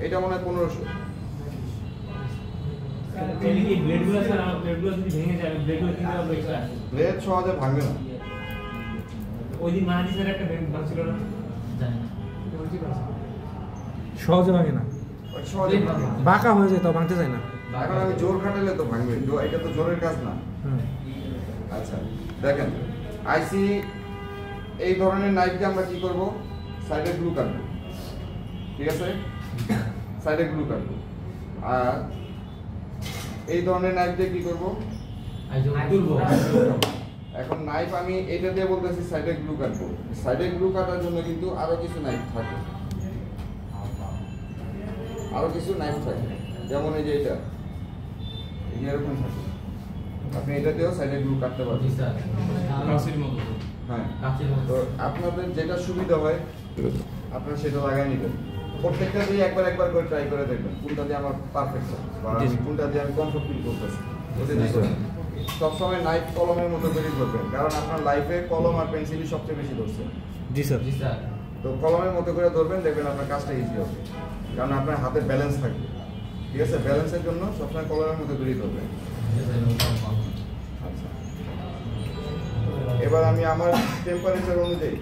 এটা মনে হয় 1500। তাহলে কি ব্লেডগুলো স্যার, আমার ব্লেডগুলো যদি ভেঙে যায়, ব্লেডগুলো কিনতে হবে এক্সট্রা? ব্লেড সহজে ভাঙবে না। ওই দিন মাহাদি স্যার একটা ভাঙছিল না? জানি না। সহজে ভাঙে না, ওই সহজে ভাঙবে না। বাঁকা হয়ে যায়, তাও ভাঙতে চায় না। এখন আমি জোর খাটালে তো ভাঙবে, এটা তো জোরের কাজ না। হুম। আচ্ছা দেখেন, আইসি এই ধরনের নাইফ দিয়ে আমরা কি করব? সাইডে গ্লু কাটবো, ঠিক আছে? সাইডে গ্লু কাটবো। আর এই ধরনের নাইফ দিয়ে কি করব? আইজো তুলবো। এখন নাইফ আমি এটা দিয়ে বলতেছি সাইডে গ্লু কাটবো। সাইডে গ্লু কাটার জন্য কিন্তু আরো কিছু নাইফ থাকে, আরো কিছু নাইফ থাকে, যেমন এই যে এটা, এই যে এরকম থাকে। আপনি এটা দিয়েও সাইডে গ্লু কাটতে জি পারবেন। স্যার। কাশির মতো তো। হ্যাঁ, কাছের তো মতো। আপনাদের যেটা সুবিধা হয় আপনারা সেটা লাগাই নেবেন। প্রত্যেকটা দিয়ে একবার একবার করে ট্রাই করে দেখবেন কোনটা দিয়ে আমার পারফেক্ট হয় বা আমি কোনটা দিয়ে আমি কমফর্ট ফিল করতেছি। এটা দিয়ে করবেন। সবসময় নাইফ কলমের মতো তৈরি করবেন, কারণ আপনার লাইফে কলম আর পেন্সিলই সবচেয়ে বেশি ধরছে। জি স্যার। জি স্যার। তো কলমের মতো করে ধরবেন, দেখবেন আপনার কাজটা ইজি হবে, কারণ আপনার হাতে ব্যালেন্স থাকবে। ঠিক আছে? ব্যালেন্সের জন্য সবসময় কলমের মতো তৈরি করবেন। আচ্ছা, এবার আমি আমার টেম্পারেচার অনুযায়ী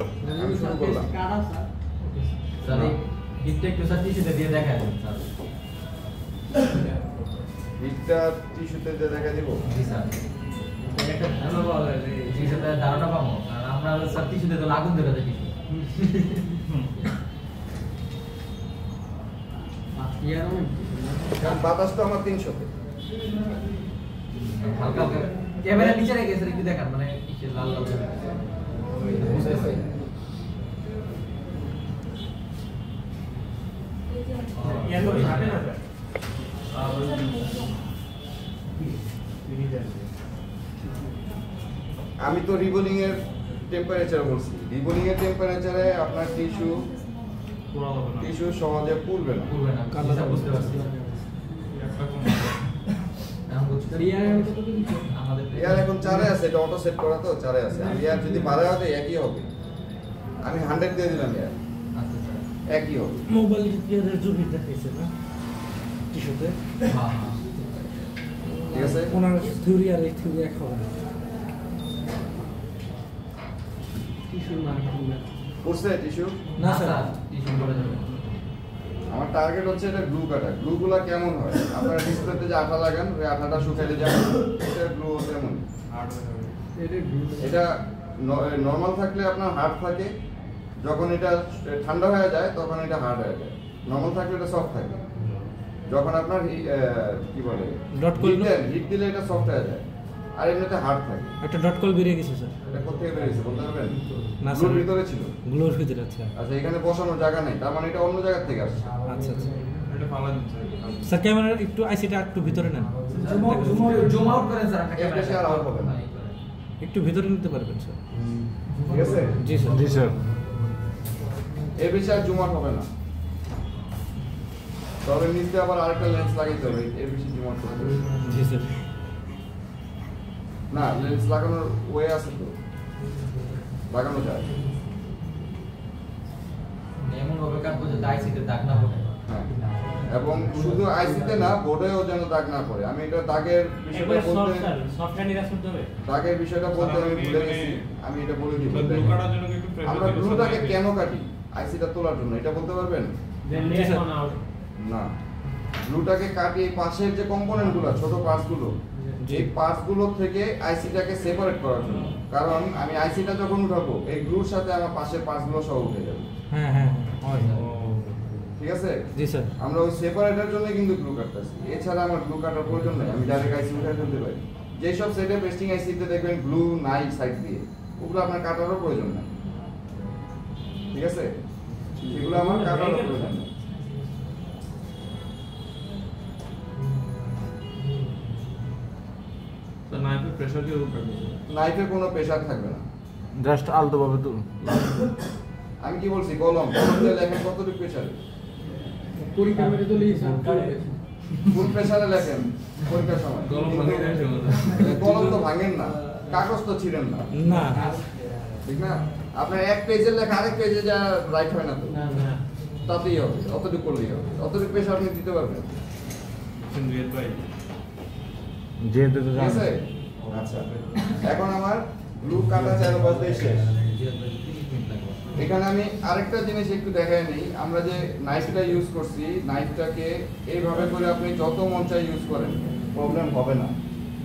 আমি শুরু করলাম। স্যার এই হিটটা একটু স্যার টিস্যুতে দিয়ে দেখা দেন স্যার। হিটটা টিস্যুতে দিয়ে দেখা দিব। জি স্যার। একটা ধারণা পাওয়া যায় যে টিস্যুতে ধারণা পাবো, কারণ আমরা স্যার টিস্যুতে তো আগুন ধরে দেখি। কারণ বাতাস তো আমার 300-তে। হালকা হালকা ক্যামেরা নিচে রেখে স্যার একটু দেখান, মানে কি লাল লাল বুঝতেছে। ইয়ার করে থাকে না স্যার? আমি তো রিবোলিং এর টেম্পারেচার বলছি। রিবোলিং এর টেম্পারেচারে আপনার টিস্যু পোড়া হবে না। টিস্যু সহজে পুড়বে না। করবে না, স্যার বুঝতে পারছি। আমাদের এয়ার এখন 4 এ আছে, এটা অটো সেট করা তো 4 এ আছে। আমি এয়ার যদি বাড়াও দেই একই হবে। আমি 100 দিয়ে দিলাম এয়ার, আচ্ছা একই হবে। মোবাইল রিপেয়ারের জমি দেখাইছে না টিস্যুতে, হ্যাঁ হ্যাঁ ঠিক আছে? ওনার থিওরি আর এই থিওরি এক হবে না। টিস্যুর মার্কেটিং না পড়ছে টিস্যু? না স্যার, টিস্যু করে যাবে আমার টার্গেট হচ্ছে এটা গ্লু কাটা। গ্লুগুলো কেমন হয়? আপনারা ডিসপ্লেতে যে আঠা লাগান, ওই আঠাটা শুকাইলে যেমন, এটা গ্লু তেমন। এটা নরমাল থাকলে আপনার হার্ড থাকে, যখন এটা ঠান্ডা হয়ে যায় তখন এটা হার্ড হয়ে যায়। নরমাল থাকলে এটা সফট থাকে, যখন আপনার কি বলে Dot করলে? হিট দিলে এটা সফট হয়ে যায়, আর এমনিতে হার্ড থাকে। একটা ডট কল বেরিয়ে গেছে স্যার। এটা কোথেকে বেরিয়েছে বলতে পারবেন? না, গ্লুর স্যার। ভিতরে ছিল। গ্লোর ভিতরে আছে। আচ্ছা, এখানে বসানোর জায়গা নেই, তার মানে এটা অন্য জায়গা থেকে আসছে। আচ্ছা আচ্ছা এটা ফালা দিচ্ছে স্যার, ক্যামেরার একটু আইসিটা একটু ভিতরে নেন, জুম আউট করেন স্যার এর বেশি আর আউট হবে না। একটু ভিতরে নিতে পারবেন স্যার। ঠিক আছে? জি স্যার। জি স্যার। এর বেশি আর জুম আউট হবে না। তবে নিচে আবার আরেকটা লেন্স লাগাইতে হবে, এর বেশি জুম আউট করতে হবে। জি স্যার। না, লেন্স লাগানোর ওয়ে আছে তো, লাগানো যায়। এমন ভাবে কাটবো যে আইসিতে দাগ না পড়ে। হ্যাঁ, এবং শুধু আইসিতে না, বোর্ডেও যেন দাগ না পড়ে। আমি এটা দাগের বিষয়টা একবার বলতে, সফটওয়্যার নিরাশ করতে হবে। দাগের বিষয়টা বলতে আমি ভুলে গেছি। আমি এটা বলে দিব। গ্লু কাটার জন্য একটু আমরা গ্লুটাকে কেন কাটি? আইসিটা তোলার জন্য, এটা বলতে পারবেন? দেন লেয়ার অন আউট। না, গ্লুটাকে কাটি এই পাশের যে কম্পোনেন্ট গুলো, ছোট পার্টস গুলো, এই পার্টস গুলো থেকে আইসিটাকে সেপারেট করার জন্য। কারণ আমি আইসিটা যখন উঠাবো, এই গ্লুর সাথে আমার পাশের পার্টস গুলো সব উঠে যাবে। হ্যাঁ হ্যাঁ হয়। ঠিক আছে? জি স্যার। আমরা ওই সেপারেটের জন্য কিন্তু গ্লু কাটতেছি, এছাড়া আমার গ্লু কাটার প্রয়োজন নেই। আমি ডাইরেক্ট আইসি উঠে ফেলতে পারি। যেসব সেটে পেস্টিং আইসিতে দেখবেন গ্লু নাই সাইড দিয়ে, ওগুলো আপনার কাটারও প্রয়োজন নেই। ঠিক আছে? এগুলো আমার কাটারও প্রয়োজন নেই। তো নাইফে প্রেসার দিয়ে উপরে নাইফে কোনো প্রেসার থাকবে না। জাস্ট আলতো ভাবে তো আমি কি বলছি, কলম দিয়ে লেখেন কতটুকু প্রেসারে? পরীক্ষা করে তো লিখি ফুল প্রেসারে লেখেন পরীক্ষার সময়। কলম ভাঙে যায় কলম তো ভাঙেন না, কাগজ তো ছিঁড়েন না, না ঠিক না? আপনার এক পেজের লেখা আরেক পেজে যা রাইট হয় না তো, না না তাতেই হবে, অতটুকু করলেই হবে। অতটুকু প্রেসার আপনি দিতে পারবেন। রিয়েল ভাই যেহেতু তো ঠিক জানেন। আছে? আচ্ছা, এখন আমার গ্লু কাটা চারপাশে শেষ। এখানে আমি আরেকটা জিনিস একটু দেখাই নেই। আমরা যে নাইফটা ইউজ করছি, নাইফটাকে এইভাবে করে আপনি যত মন চাই ইউজ করেন, প্রবলেম হবে না।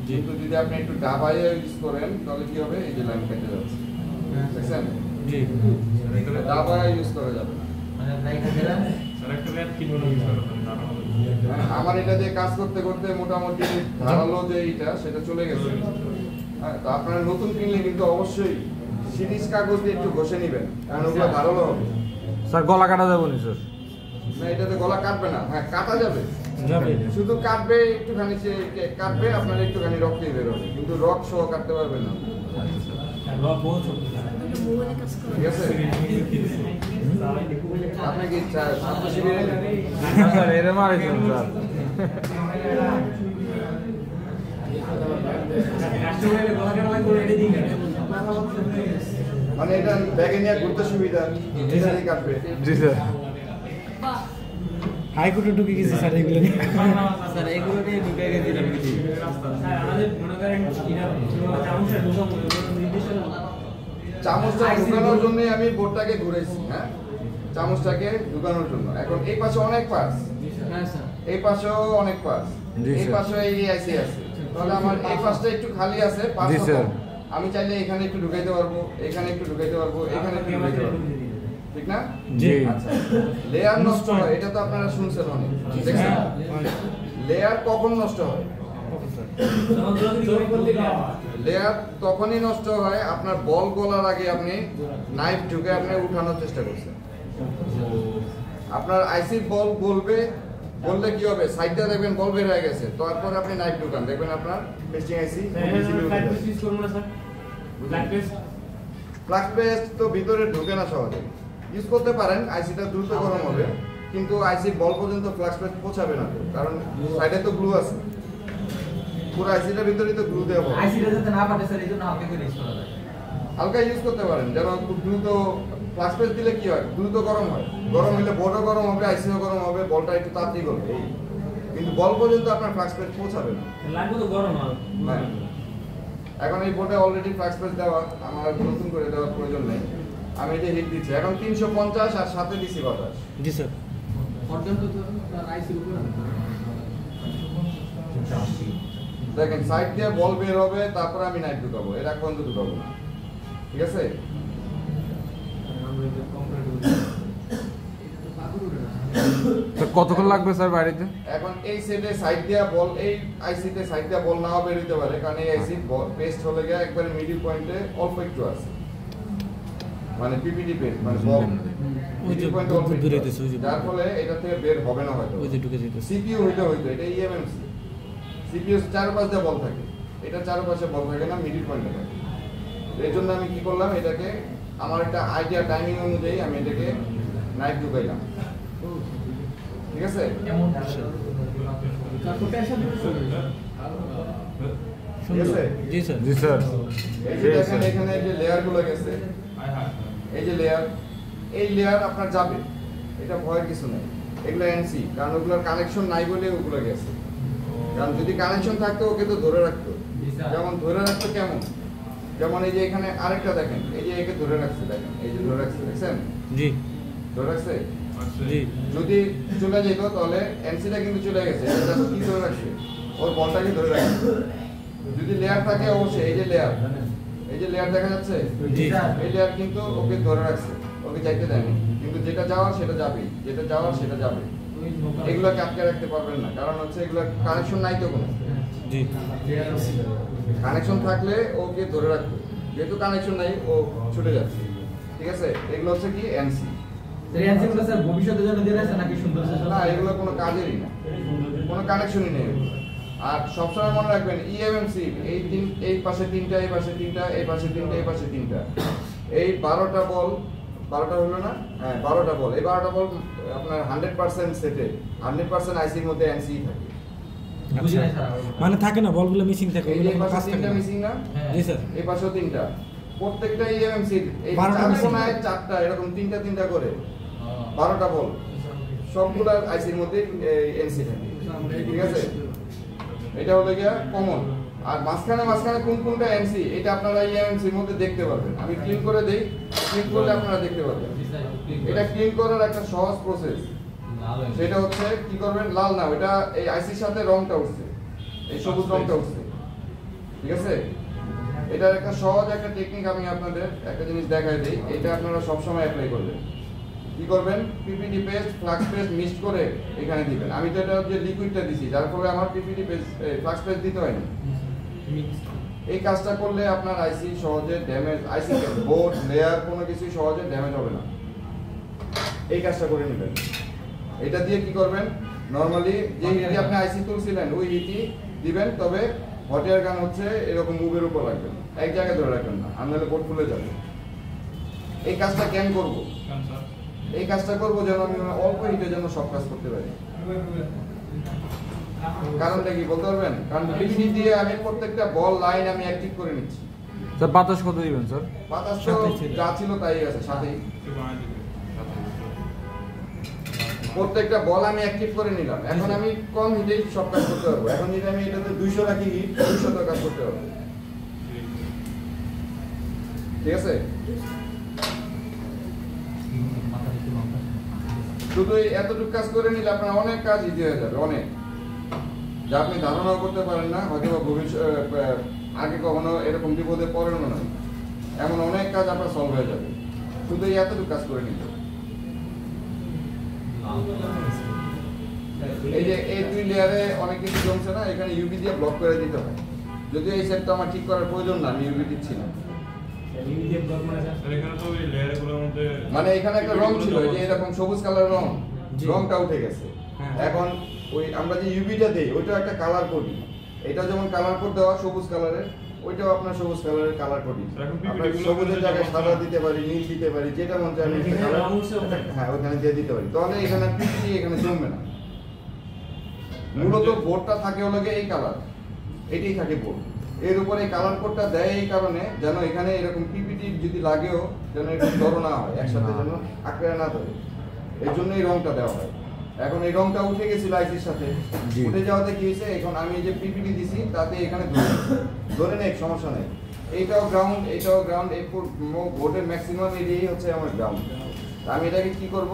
কিন্তু যদি আপনি একটু ডাবাইয়ে ইউজ করেন, তাহলে কি হবে? এই যে লাইন কেটে যাচ্ছে, দেখছেন? জি ডাবাইয়ে ইউজ করা যাবে না। মানে রাইট দিলাম স্যার একটা ম্যাপ কিভাবে ইউজ করা হবে? আমার এটা দিয়ে কাজ করতে করতে মোটামুটি ধারালো যে এইটা, সেটা চলে গেছে। হ্যাঁ, তো আপনারা নতুন কিনলে কিন্তু অবশ্যই সিরিজ কাগজ দিয়ে একটু ঘষে নেবেন, কারণ ওগুলো ধারালো হবে। স্যার গলা কাটা যাবে না স্যার? না, এটাতে গলা কাটবে না। হ্যাঁ, কাটা যাবে, যাবে। শুধু কাটবে একটুখানি, সে কাটবে আপনার একটুখানি রক্তই বেরোবে, কিন্তু রক সহ কাটতে পারবেন না। রক বহুত ছোট। ঠিক আছে? আপনি কি ছাত্র শিবিরে না স্যার, এরে মারিছেন স্যার। কাস্টমারের গলা কাটা করে এনে দিই কেন? মানে এটা ব্যাগে নিয়ে ঘুরতে সুবিধা, এটা দিয়ে কাটবে। জি স্যার। হাইকোর্টে ঢুকে গেছি স্যার এগুলো নিয়ে। স্যার এগুলো নিয়ে ঢুকে গেছি স্যার আমাদের মনে করেন কিনা চামচটা ঢোকাবো নির্দিষ্ট চামচটা ঢুকানোর জন্য আমি বোর্ডটাকে ঘুরেছি। হ্যাঁ, চামচটাকে ঢুকানোর জন্য। এখন এই পাশে অনেক পার্টস, হ্যাঁ স্যার এই পাশেও অনেক পার্টস, জি এই স্যার। পাশেও এই আইসি আছে। তাহলে আমার এই পাশটা একটু খালি আছে, জি পাঁচটা স্যার। কম। আমি চাইলে এখানে একটু ঢুকাইতে পারবো, এখানে একটু ঢুকাইতে পারবো, এখানে একটু ঢুকাইতে পারবো, ঠিক না? জি। আচ্ছা, লেয়ার নষ্ট হয়, এটা তো আপনারা শুনছেন অনেক, দেখছেন? হ্যাঁ, লেয়ার কখন নষ্ট হয়? লেয়ার তখনই নষ্ট হয় আপনার বল গলার আগে আপনি নাইফ ঢুকে আপনি উঠানোর চেষ্টা করছেন। আপনার আইসির বল গলবে, গললে কি হবে? সাইডটা দেখবেন বল বের হয়ে গেছে, তারপর আপনি নাইফ ঢুকান, দেখবেন আপনার পেস্টিং আইসি ইউজ করবো না sir black paste flux paste তো ভিতরে ঢুকে না সহজে। ইউজ করতে পারেন, আইসিটা দ্রুত গরম হবে, কিন্তু আইসি বল পর্যন্ত ফ্লাক্স পেজ পৌঁছাবে না, কারণ সাইডে তো গ্লু আছে, পুরো আইসিটার ভিতরেই তো গ্লু দেওয়া হবে। আইসিটা যাতে না ফাটে স্যার, এইজন্য হালকা করে ইউজ করা যায়। হালকা ইউজ করতে পারেন, যেন খুব দ্রুত ফ্লাক্স পেজ দিলে কি হয়, দ্রুত গরম হয়, গরম হলে বোর্ডও গরম হবে, আইসিও গরম হবে, বলটা একটু তাড়াতাড়ি গলবে। এই কিন্তু বল পর্যন্ত আপনার ফ্লাক্স পেজ পৌঁছাবে না। লাগবে তো গরম হয়। হ্যাঁ। এখন এই বোর্ডে অলরেডি ফ্লাক্স পেজ দেওয়া, আমার নতুন করে দেওয়ার প্রয়োজন নেই। আমি এই যে হিট দিচ্ছি এখন 350 আর সাথে দিছি বাতাস। জি স্যার। পর্যন্ত তো আইসি উপরে দেখেন সাইড দিয়ে বল বের হবে, তারপর আমি নাইট ঢুকাবো, এর আগ পর্যন্ত ঢুকাবো না, ঠিক আছে? কতক্ষণ লাগবে স্যার বাড়িতে? এখন এই সেটে সাইড দিয়া বল, এই আইসিতে সাইড দিয়া বল নাও বের হইতে পারে, কারণ এই আইসি পেস্ট হলে গিয়ে একবারে মিডল পয়েন্টে অল্প একটু আছে, মানে পিপিটি পেস্ট, মানে বল ওই যে মিডল পয়েন্টে অল্প একটু দূরে আছে, দিছে, ওই যে যার ফলে এটা থেকে বের হবে না হয়তো। ওই যে ঢুকে যেতেছে। সিপিইউ হইতে এটা ইএমএমসি, সিপিইউ চারপাশে বল থাকে, এটা চারপাশে বল থাকে না, মিডল পয়েন্টে থাকে। এর জন্য আমি কি করলাম, এটাকে আমার একটা আইডিয়া টাইমিং অনুযায়ী আমি এটাকে নাইট ঢুকাইলাম, ঠিক আছে? এমন ঠিক আছে? জি স্যার। জি স্যার। এই যে দেখেন এখানে যে লেয়ার গুলো গেছে, এই যে লেয়ার, এই লেয়ার আপনার যাবে, এটা ভয়ের কিছু নেই, এগুলো এনসি, কারণ ওগুলোর কানেকশন নাই বলে ওগুলো গেছে। কারণ যদি কানেকশন থাকতো ওকে তো ধরে রাখতো, যেমন ধরে রাখতো কেমন, যেমন এই যে এখানে আরেকটা দেখেন, এই যে একে ধরে রাখছে, দেখেন এই যে ধরে রাখছে, দেখছেন জি ধরে রাখছে। জি। যদি চলে যেত তাহলে এনসিটা কিন্তু চলে গেছে, এটা জাস্ট কি ধরে রাখছে, ওর বলটাকে ধরে রাখছে। যদি লেয়ার থাকে অবশ্যই, এই যে লেয়ার, এই যে লেয়ার দেখা যাচ্ছে, জি। এই লেয়ার কিন্তু ওকে ধরে রাখছে, ওকে যাইতে দেয়নি, কিন্তু যেটা যাওয়ার সেটা যাবেই, যেটা যাওয়ার সেটা যাবে। এগুলোকে আটকে রাখতে পারবেন না, কারণ হচ্ছে এগুলো কানেকশন নাই তো কোনো, জি। কানেকশন থাকলে ওকে ধরে রাখবে, যেহেতু কানেকশন নাই ও ছুটে যাচ্ছে, ঠিক আছে? এগুলো হচ্ছে কি এনসি। রিয়ান্সি গুলো স্যার ভবিষ্যতের জন্য দিয়ে রাখছেন নাকি সুন্দর শেষ? না, এগুলো কোনো কাজেরই না, কোনো কানেকশনই নেই এগুলো। আর সবসময় মনে রাখবেন ইএমএমসি, এই পাশে তিনটা, এই পাশে তিনটা, এই পাশে তিনটা, এই পাশে তিনটা, এই 12টা বল, 12টা হলো না? হ্যাঁ 12টা বল, এই 12টা বল আপনার 100% সেটে, 100% আইসির মধ্যে এনসি থাকে। বুঝি নাই স্যার। মানে থাকে না, বলগুলো মিসিং থাকে, এই যে ওগুলো এই কোনো পাশে কাজ থাকে তিনটা না। মিসিং না, জি স্যার। এই পাশেও তিনটা, প্রত্যেকটা ইএমএমসি এই 12টা চার missing। কোণায় 4টা, এরকম তিনটা তিনটা করে 12টা বল, সবগুলা আইসির মধ্যে এনসি থাকে, ঠিক আছে? এটা হলো গিয়া কমন। আর মাঝখানে মাঝখানে কোন কোনটা এনসি, এটা আপনারা ইএমএমসির মধ্যে দেখতে পারবেন। আমি ক্লিন করে দেই, ক্লিন করলে আপনারা দেখতে পারবেন। এটা ক্লিন করার একটা সহজ প্রসেস, সেটা হচ্ছে কি করবেন, লাল না, এটা এই আইসির সাথে রংটা উঠছে, এই সবুজ রংটা উঠছে, ঠিক আছে? এটার একটা সহজ একটা টেকনিক আমি আপনাদের একটা জিনিস দেখাই দিই, এটা আপনারা সবসময় অ্যাপ্লাই করবেন। কি করবেন, PPT paste flux paste mix করে এখানে দিবেন। আমি তো এটা যে লিকুইডটা দিছি, যার ফলে আমার পিপিটি পেস্ট ফ্লাক্স পেস্ট দিতে হয়নি। এই কাজটা করলে আপনার আইসি সহজে ড্যামেজ, আইসি বোর্ড লেয়ার কোনো কিছুই সহজে ড্যামেজ হবে না। এই কাজটা করে নেবেন। এটা দিয়ে কি করবেন, নরমালি যে হিটে আপনি আইসি তুলছিলেন ওই হিটই দিবেন, তবে হট এয়ার গান হচ্ছে এরকম মুভের উপর রাখবেন, এক জায়গায় ধরে রাখবেন না, আর নাহলে বোর্ড খুলে যাবে। এই কাজটা কেন করব, এই কাজটা করবো যেন আমি অল্প হিটে যেন সব কাজ করতে পারি। কারণটা কি বলতে পারবেন? কারণ পিপিটি দিয়ে আমি প্রত্যেকটা বল লাইন আমি অ্যাক্টিভ করে নিচ্ছি। স্যার বাতাস কত দিবেন স্যার? বাতাস তো যা ছিল তাই আছে সাথেই, প্রত্যেকটা বল আমি অ্যাক্টিভ করে নিলাম। এখন আমি কম হিটেই সব কাজ করতে পারবো। এখন যদি আমি এটাতে 200 রাখি হিট, 200 কাজ করতে পারবো, ঠিক আছে? শুধু এতটুকু কাজ করে নিলে আপনার অনেক কাজ ইজি হয়ে যাবে, অনেক, যা আপনি ধারণাও করতে পারেন না, হয়তো ভবিষ্যৎ আগে কখনো এরকম বিপদে পড়েন না, এমন অনেক কাজ আপনার সলভ হয়ে যাবে শুধু এতটুকু কাজ করে নিতে। এই যে এই 2 লেয়ারে অনেক কিছু জমছে না, এখানে ইউভি দিয়ে ব্লক করে দিতে হয়। যদিও এই সেটটা আমার ঠিক করার প্রয়োজন না, আমি ইউভি দিচ্ছি না। মানে এখানে একটা রং ছিল, এই যে এরকম সবুজ কালার রং, রংটা উঠে গেছে। এখন ওই আমরা যে ইউভিটা দেই ওইটা একটা কালার কোড, এটা যেমন কালার কোড দেওয়া সবুজ কালারের, ওইটাও আপনার সবুজ কালারের কালার কোডিং। এখন PPT আপনার গুলো সবুজের করে জায়গায় যেটা সাদা দিতে পারি, নীল দিতে পারি, যেটা মন চায় আমি একটা এখানে কালার রং হচ্ছে ওখানে। হ্যাঁ ওখানে দিয়ে দিতে পারি। তাহলে এখানে পিপিটি এখানে জমবে না। মূলত বোর্ডটা থাকে হলো গিয়ে এই কালার, এটাই থাকে বোর্ড। এর উপরে এই কালার কোডটা দেয় এই কারণে যেন এখানে এরকম পিপিটি যদি লাগেও যেন এটা ধরো না হয়, একসাথে যেন আঁকড়ে না ধরে, এর জন্য এই রংটা দেওয়া হয়। এখন এই রংটা উঠে গেছিল আইসির সাথে, জি। উঠে যাওয়াতে কি হয়েছে, এখন আমি এই যে পিপিটি দিছি তাতে এখানে ধরে নেই, সমস্যা নেই। এইটাও গ্রাউন্ড, এইটাও গ্রাউন্ড, এই বোর্ডের ম্যাক্সিমাম এরিয়াই হচ্ছে আমার গ্রাউন্ড। আমি এটাকে কি করব,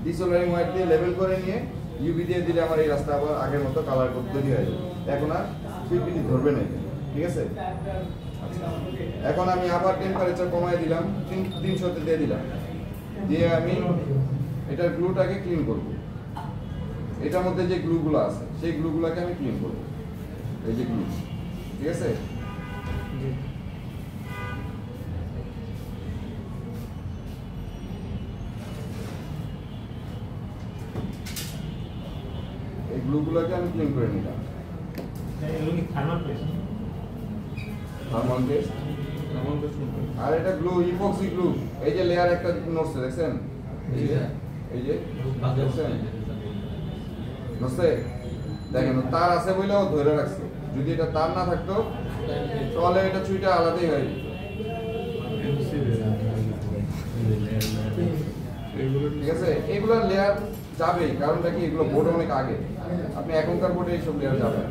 ডিসোলারিং হোয়াইট দিয়ে লেবেল করে নিয়ে ইউভি দিয়ে দিলে আমার এই রাস্তা আবার আগের মতো কালার কোড তৈরি হয়ে যাবে। এখন আর পিপিটি ধরবে না এখানে, ঠিক আছে? আচ্ছা, এখন আমি আবার টেম্পারেচার কমায় দিলাম, 300 দিয়ে দিলাম, দিয়ে আমি এটার গ্লুটাকে ক্লিন করব। এটার মধ্যে যে গ্লুগুলো আছে সেই গ্লুগুলোকে আমি ক্লিন করব, এই যে গ্লু, ঠিক আছে? এই গ্লুগুলোকে আমি ক্লিন করে নিলাম। এগুলো কি থার্মাল পেস্ট? থার্মাল পেস্ট, আর এটা গ্লু, ইপক্সি গ্লু। এই যে লেয়ার একটা নড়ছে দেখছেন, এই যে দেখছেন নড়ছে, দেখেন তার আছে বলেও ধরে রাখছে। যদি এটা তার না থাকতো তাহলে এটা চুইটা আলাদাই হয়ে যেত, ঠিক আছে? এগুলোর লেয়ার যাবেই, কারণটা কি, এগুলো বোর্ড অনেক আগে, আপনি এখনকার বোর্ডে এইসব লেয়ার যাবে না।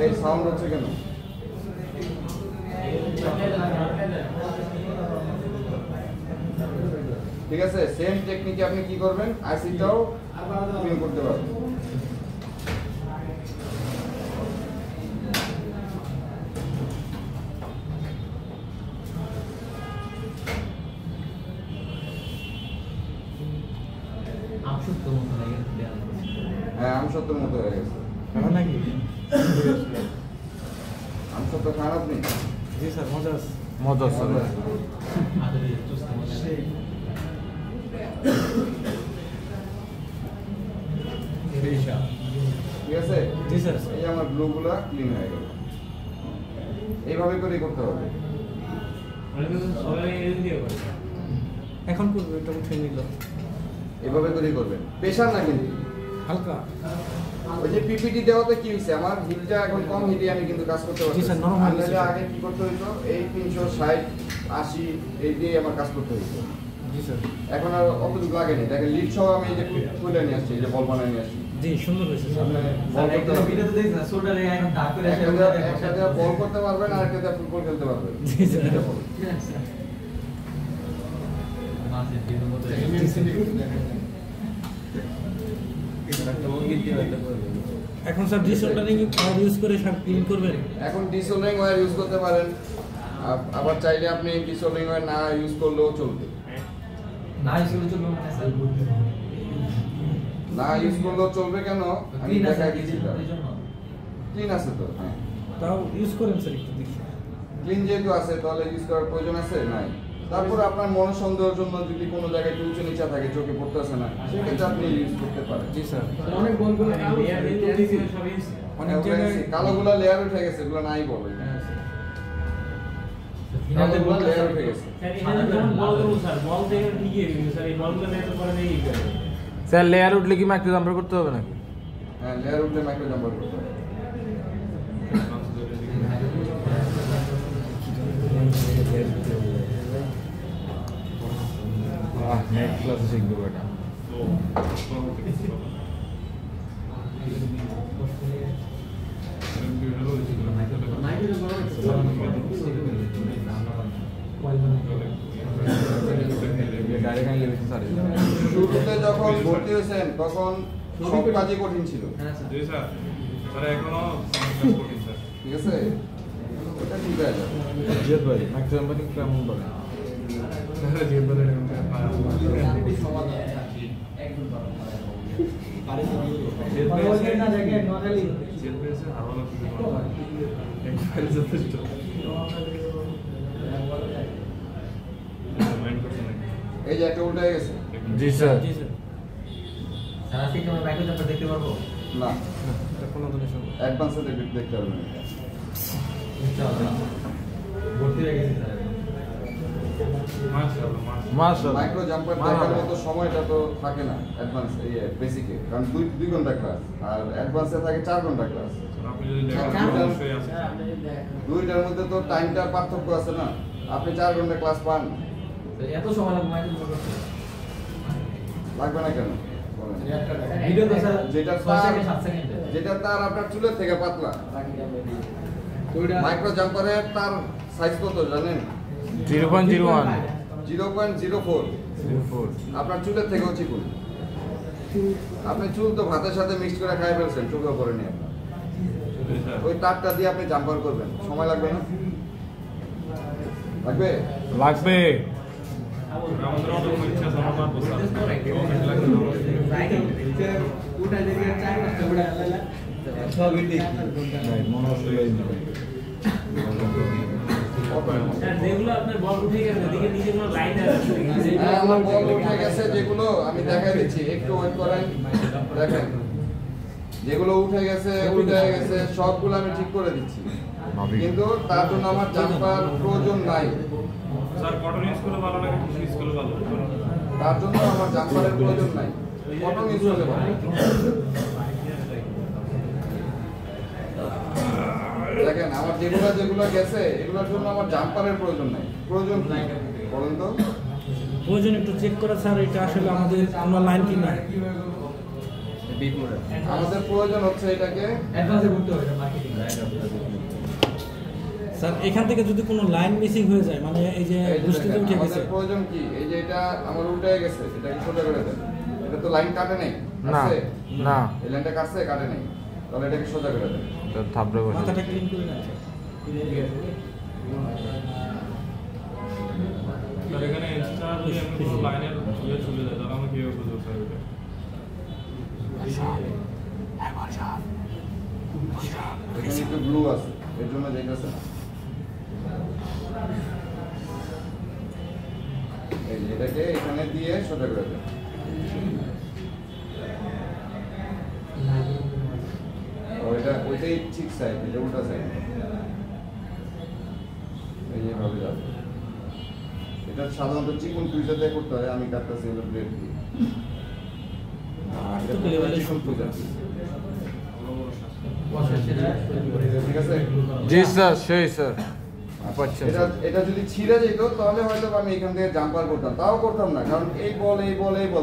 এই সাউন্ড হচ্ছে কেন? ঠিক আছে, সেম টেকনিকে আপনি কি করবেন, আইসিটাও ক্লিন করতে পারবেন। হ্যাঁ, আমসত্বের মতো হয়ে গেছে। এখন নাকি? আমসত্ব খান আপনি? জি স্যার, মজা আছে। মজা আছে ভাই। ঠিক আছে, জি স্যার। এই আমার গ্লুগুলা ক্লিন হয়ে গেল। এইভাবে করে করতে হবে। অনেকে তো সবাই এর দিয়ে করে। এখন করবো, এটা উঠে নিল এভাবে করেই করবেন, প্রেশার না কিন্তু। হালকা। ওই যে পিপিটি দেওয়াতে কি হয়েছে, আমার হিটটা এখন কম হিটে আমি কিন্তু কাজ করতে পারছি। জি স্যার, নরম হয়ে গেছে। আগে কি করতে হইতো, এই 360 80 এই দিয়ে আমার কাজ করতে হইতো। জি স্যার। এখন আর অতটুকু লাগেনি। দেখেন লিড সহ আমি এই যে খুলে নিয়ে আসছি, এই যে বল বানিয়ে নিয়ে আসছি। জি, সুন্দর হয়েছে স্যার। আপনি বল করতে একটা দিয়ে বল করতে পারবেন, আর একটা দিয়ে ফুটবল খেলতে পারবেন। জি স্যার। এটা বল। এখন স্যার ডিসঅর্ডারিং ইউজ করে সব ক্লিন করবেন। এখন ডিসোলিং ওয়্যার ইউজ করতে পারেন, আবার চাইলে আপনি ডিসোলিং ওয়্যার না ইউজ করলেও চলবে। না ইউজ করলেও চলবে কেন, আমি দেখাই দিচ্ছি। ক্লিন আছে তো, হ্যাঁ তাও ইউজ করেন স্যার একটু দেখি। ক্লিন যেহেতু আছে তাহলে ইউজ করার প্রয়োজন আছে নাই। তারপর আপনার মনোসন্দেহের জন্য যদি কোনো জায়গায় একটু উঁচু নিচা থাকে, চোখে পড়তেছে না, সেক্ষেত্রে আপনি ইউজ করতে পারেন। জি স্যার। অনেক বলগুলো লেয়ার দিয়ে সবই অনেক জায়গায় কালোগুলা লেয়ার উঠে গেছে, এগুলো নাই বলে। কালোগুলা লেয়ার উঠে গেছে। স্যার এখানে যেমন বল করব স্যার, বল থেকে ঠিকই কিন্তু স্যার এই বলগুলো নিয়ে তো পরে দেই করে। স্যার লেয়ার উঠলে কি মাইক্রো জাম্পার করতে হবে নাকি? হ্যাঁ, লেয়ার উঠলে মাইক্রো জাম্পার করতে হবে। নেক্সট ক্লাসে শিখবো এটা। শুরুতে যখন ভর্তি হয়েছেন তখন সব কাজই কঠিন ছিল, জি স্যার, স্যার এখনো কঠিন স্যার। ঠিক আছে? ওটা ঠিক হয়ে যাবে। জিয়াদ ভাই মাইক্রো জাম্পারিং কেমন বলে? স্যার যে বলে এই যে একটা উল্টে গেছে, জি স্যার। জি স্যার। স্যার আজকে কি আমরা মাইক্রো জাম্পার দেখতে পারবো? না, এটা কোনো দিনের সময় অ্যাডভান্সে দেখতে হবে না। ইনশাআল্লাহ ভর্তি হয়ে গেছি স্যার। মাশাআল্লাহ, মাশাআল্লাহ। মাশাআল্লাহ। মাইক্রো জাম্পার দেখার মতো সময়টা তো থাকে না অ্যাডভান্স এই বেসিকে, কারণ 2 ঘন্টা ক্লাস আর অ্যাডভান্সে থাকে 4 ঘন্টা ক্লাস। আপনি যদি দেখেন চার ঘন্টা। অবশ্যই আছে। দুইটার মধ্যে তো টাইমটার পার্থক্য আছে না। আপনি 4 ঘন্টা ক্লাস পান, এত সময় লাগবে মাইক্রো জাম্পার করতে? লাগবে না কেন বলেন? ভিডিও তো স্যার যেটা 6 তার সেকেন্ড 7 সেকেন্ডে। যেটা তার আপনার চুলের থেকে পাতলা। তো ওইটা মাইক্রো জাম্পারের তার সাইজ কত জানেন? 0.01 0.04। 04 আপনার চুলের থেকেও চিকুন। আপনি চুল তো ভাতের সাথে মিক্স করে খাই ফেলছেন, চোখে পড়েনি আপনার। ওই তারটা দিয়ে আপনি জাম্পার করবেন, সময় লাগবে না? লাগবে? লাগবে। আমাদের অনেক ইচ্ছা আছে, আমরা পারবো স্যার। ওটা দেখে 4-5টা ওটা আলাদা সবই দেখি। রাইট, মনে হচ্ছিল এই দিকে। স্যার যেগুলো আপনার বল উঠে গেছে ওদিকে নিজে কোনো লাইন আছে হ্যাঁ, আমার বল উঠে গেছে যেগুলো আমি দেখাই দিচ্ছি, একটু ওয়েট করেন। দেখেন যেগুলো উঠে গেছে সবগুলো আমি ঠিক করে দিচ্ছি, কিন্তু তার জন্য আমার জাম্পার প্রয়োজন নাই। স্যার কটন ইউজ করলে ভালো লাগে, টিস্যু ইউজ করলে ভালো? তার জন্য আমার জাম্পারের প্রয়োজন নাই, কটন ইউজ করতে পারবো। দেখেন আমার যেগুলো গেছে এগুলোর জন্য আমার জাম্পারের প্রয়োজন নাই। প্রয়োজন কি বলেন তো? প্রয়োজন একটু চেক করা স্যার, এটা আসলে আমাদের কোনো লাইন কি না। আমাদের প্রয়োজন হচ্ছে এটাকে অ্যাডভান্সে করতে হবে এটা মার্কেটিং। স্যার এখান থেকে যদি কোনো লাইন মিসিং হয়ে যায়, মানে এই যে এই যে বুস্টিতে দেখেন, উঠে গেছে, আমাদের প্রয়োজন কি? এই যে এটা আমার উল্টে গেছে, এটাকে সোজা করে দেন। এটা তো লাইন কাটে নাই, না কাটছে? না, এই লাইনটা কাটছে, কাটে নাই, তাহলে এটাকে সোজা করে দেন। থাপড়ে বসে। মাথাটা ক্লিন করে নেন। স্যার এখানে এক্সট্রা যদি আমি কোনো লাইনের ইয়ে চলে যায় তাহলে আমরা কিভাবে বুঝবো স্যার এটা? এখানে একটু ব্লু আছে, এর জন্য যাইতেছে না। এই যে এটাকে এখানে দিয়ে সোজা করে দেন। ওইটাই ঠিক সাইড, এটা উল্টা সাইড। এই যেভাবে যাবে। এটা সাধারণত চিকন টুইজার দিয়ে করতে হয়, আমি কাটতেছি হলো ব্লেড দিয়ে। এটা চিকন টুইজার। ঠিক আছে? জি স্যার, সেই স্যার। পাচ্ছেন এটা যদি ছিঁড়ে যেত তাহলে হয়তো আমি এখান থেকে জাম্পার করতাম, তাও করতাম না, কারণ এই বল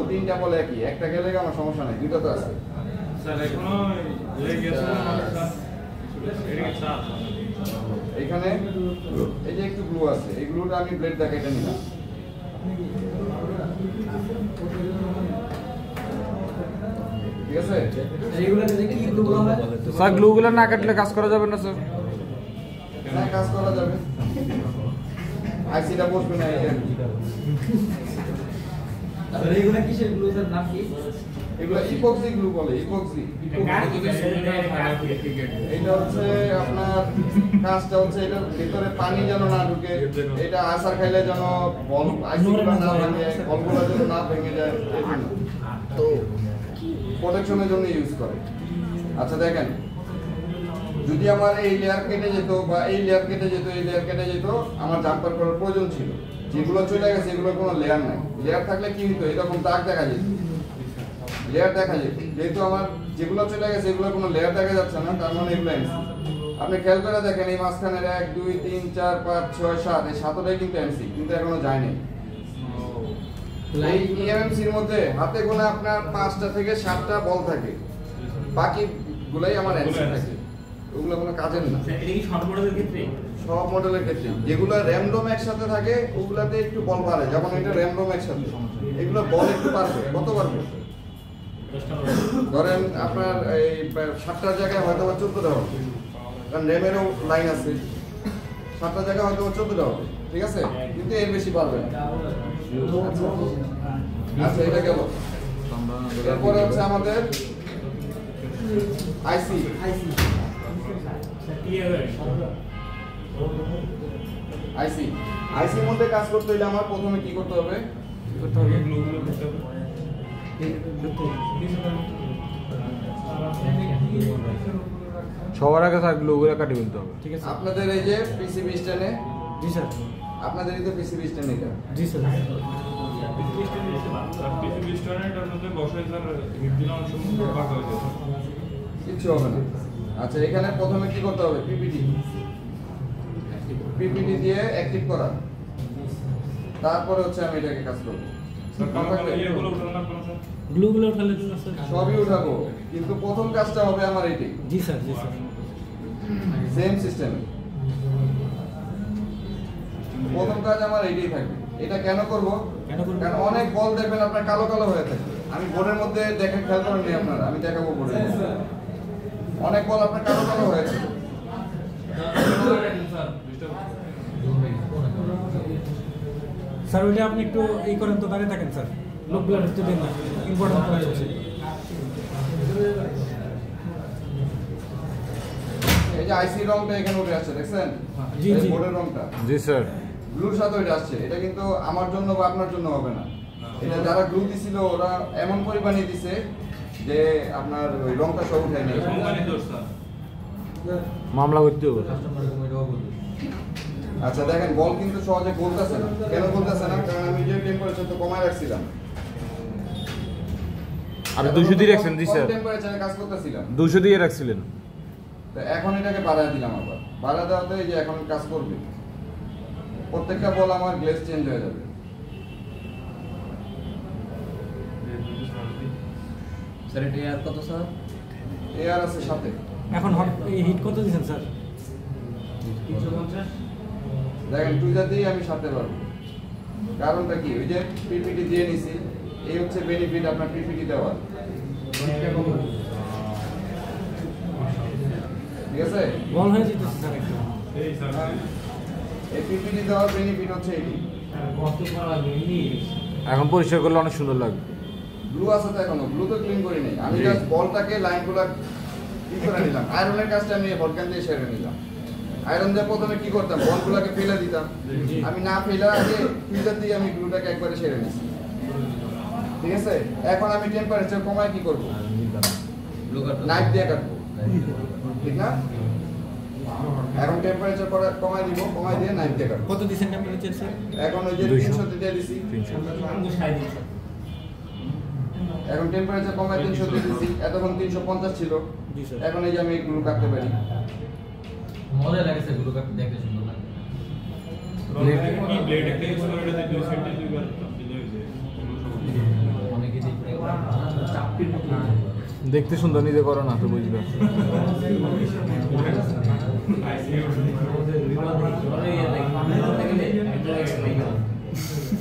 3টা বল একই, একটা গেলে আমার সমস্যা নাই, দুটো তো আছে। স্যার এখনো লেগে গেছে না স্যার? এটা কি স্যার? এখানে এই যে একটু গ্লু আছে, এই গ্লুটা আমি ব্লেড দিয়ে কেটে নিলাম। ঠিক আছে? এইগুলো দেখে কি করতে হবে? স্যার, গ্লুগুলো না কাটলে কাজ করা যাবে না স্যার। হ্যাঁ, কাজ করা যাবে, আইসিটা বসবে না। আর এইগুলো কিসের গ্লু স্যার, নাম কি? এগুলো ইপক্সি গ্লু বলে, ইপক্সি। এটা হচ্ছে আপনার কাজটা হচ্ছে এটার ভিতরে পানি যেন না ঢুকে, এটা আসার খাইলে যেন বল আইসিগুলো না ভেঙে, বলগুলো যেন না ভেঙে যায়, এই জন্য তো প্রোটেকশনের জন্য ইউজ করে। আচ্ছা দেখেন, যদি আমার এই লেয়ার কেটে যেত বা এই লেয়ার কেটে যেত, এই লেয়ার কেটে যেত, আমার জাম্পার করার প্রয়োজন ছিল। যেগুলো চলে গেছে এগুলো কোনো লেয়ার নাই। লেয়ার থাকলে কি হতো? এরকম দাগ দেখা যেত, লেয়ার দেখা যেত। যেহেতু আমার যেগুলো চলে গেছে এগুলো কোনো লেয়ার দেখা যাচ্ছে না, তার মানে এগুলো এমসি। আপনি খেয়াল করে দেখেন এই মাঝখানের 1 2 3 4 5 6 7 এই 7টাই কিন্তু এমসি, কিন্তু এখনো যায়নি। এই ইএমসির মধ্যে হাতে গোনা আপনার 5টা থেকে 7টা বল থাকে, বাকি গুলাই আমার এমসি থাকে, ওগুলো কোনো কাজের না। এটা কি শর্ট মডেলের ক্ষেত্রে? সব মডেলের ক্ষেত্রে যেগুলো র্যান্ডম একসাথে থাকে ওগুলাতে একটু বল পারে, যেমন এটা র্যান্ডম একসাথে, এগুলো বল একটু পারবে। কত পারবে? ধরেন আপনার এই 7টার জায়গায় হয়তো 14টা হবে, কারণ র্যামেরও লাইন আছে। 7টার জায়গায় হয়তো 14টা হবে, ঠিক আছে, কিন্তু এর বেশি পারবে না। আচ্ছা, এটা গেল। এরপরে হচ্ছে আমাদের আইসি। আইসির মধ্যে কাজ করতে হলে আমার প্রথমে কি করতে হবে? করতে হবে। গ্লুগুলো করতে হবে। সবার আগে স্যার গ্লুগুলো কাটি ফেলতে হবে। ঠিক আছে আপনাদের এই যে পিসিবি স্ট্যান্ডে, জি স্যার, আপনাদের এই তো পিসিবি স্ট্যান্ড এটা, জি স্যার। পিসিবি স্ট্যান্ডার্ডের মধ্যে বসাই স্যার হিট দিলে অনেক সময় পাকা হয়ে যায়। কিচ্ছু হবে না। আচ্ছা, এখানে প্রথমে কি করতে হবে? পিপিটি দিয়ে অ্যাক্টিভ করা, তারপরে হচ্ছে আমি এটাকে কাজ করবো। স্যার কালো ইয়েগুলো উঠানো লাগবে না স্যার? গ্লুগুলো উঠালে তো স্যার। সবই উঠাবো, কিন্তু প্রথম কাজটা হবে আমার এটাই, জি স্যার, জি স্যার। Same system. প্রথম কাজ আমার এইটাই থাকবে। এটা কেন করব? কেন করব? কারণ অনেক বল দেখবেন আপনার কালো কালো হয়ে থাকে। আমি বোর্ডের মধ্যে দেখেন, খেয়াল করেননি আপনারা, আমি দেখাবো বোর্ডের মধ্যে অনেক বল আপনার কালো কালো হয়ে থাকে। স্যার ওইটা আপনি একটু এই করেন তো, দাঁড়িয়ে থাকেন স্যার, লোকগুলো ঢুকতে দেন না, ইম্পর্টেন্ট কাজ হচ্ছে। এই যে আইসি রংটা এখানে উঠে আসছে, দেখছেন? জি, এই জি। বোর্ডের রংটা জি স্যার। ব্লুর সাথে ওইটা আসছে। এটা কিন্তু আমার জন্য বা আপনার জন্য হবে না। এটা যারা গ্লু দিছিল ওরা এমন পরিমাণে দিছে যে আপনার ওই রংটা সব উঠায় নেই। কোম্পানি দোষ স্যার। মামলা করতে হবে। আচ্ছা দেখেন, বল কিন্তু সহজে গলতেছে না। কেন গলতেছে না? কারণ আমি যে টেম্পারেচার তো কমায় রাখছিলাম। আর 200 দিয়ে রাখছেন? জি স্যার, টেম্পারেচারে কাজ করতেছিলাম। 200 দিয়ে রাখছিলেন। তো এখন এটাকে বাড়ায় দিলাম আবার। বাড়ায় দেওয়াতে এই যে এখন কাজ করবে। প্রত্যেকটা বল আমার গ্লেজ চেঞ্জ হয়ে যাবে। স্যার এটা আর কত স্যার? এয়ার আছে সাথে। এখন এই হিট কত দিয়েছেন স্যার? 350। দেখেন টুইজার দিয়ে আমি সাথে পারবো। কারণটা কি? ওই যে পিপিটি দিয়ে নিছি, এই হচ্ছে বেনিফিট আপনার পিপিটি দেওয়ার। ঠিক আছে? বল হয়ে যেতেছে স্যার একটু। এই স্যার এই পিপিটি দেওয়ার বেনিফিট হচ্ছে এটি। কত করা লাগবে এমনি? এখন পরিষ্কার করলে অনেক সুন্দর লাগবে। ব্লু আছে তো এখনো, ব্লু তো ক্লিন করি নাই। আমি জাস্ট বলটাকে লাইনগুলো কি করে নিলাম। আয়রনের কাজটা আমি ভলকান দিয়ে সেরে নিলাম। আয়রন দিয়ে প্রথমে কি করতাম? বলগুলোকে ফেলে দিতাম। আমি না ফেলে আগে ফিল্টার দিয়ে আমি গ্লুটাকে একবারে সেরে নিছি। ঠিক আছে? এখন আমি টেম্পারেচার কমায় কি করব? নাইফ দিয়ে কাটবো। ঠিক না? এখন টেম্পারেচার কমায় দিব, কমায় দিয়ে নাইফ দিয়ে কাটবো। কত দিয়েছেন টেম্পারেচার স্যার? এখন ওই যে 200 300 দিয়ে দিছি। 300। এখন টেম্পারেচার কমায় 300 দিয়ে দিছি। এতক্ষণ 350 ছিল। জি স্যার। এখন এই যে আমি এগুলো কাটতে পারি। মজা লাগে স্যার, গুলো কাটতে দেখতে সুন্দর লাগে। কি ব্লেড একটা ইউজ করে এটাতে 2 সেন্টি দুইবার দিলে হয়ে যায়। অনেকে দেখতে চাপটির মতো দেখতে সুন্দর, নিজে করো না তো বুঝবে।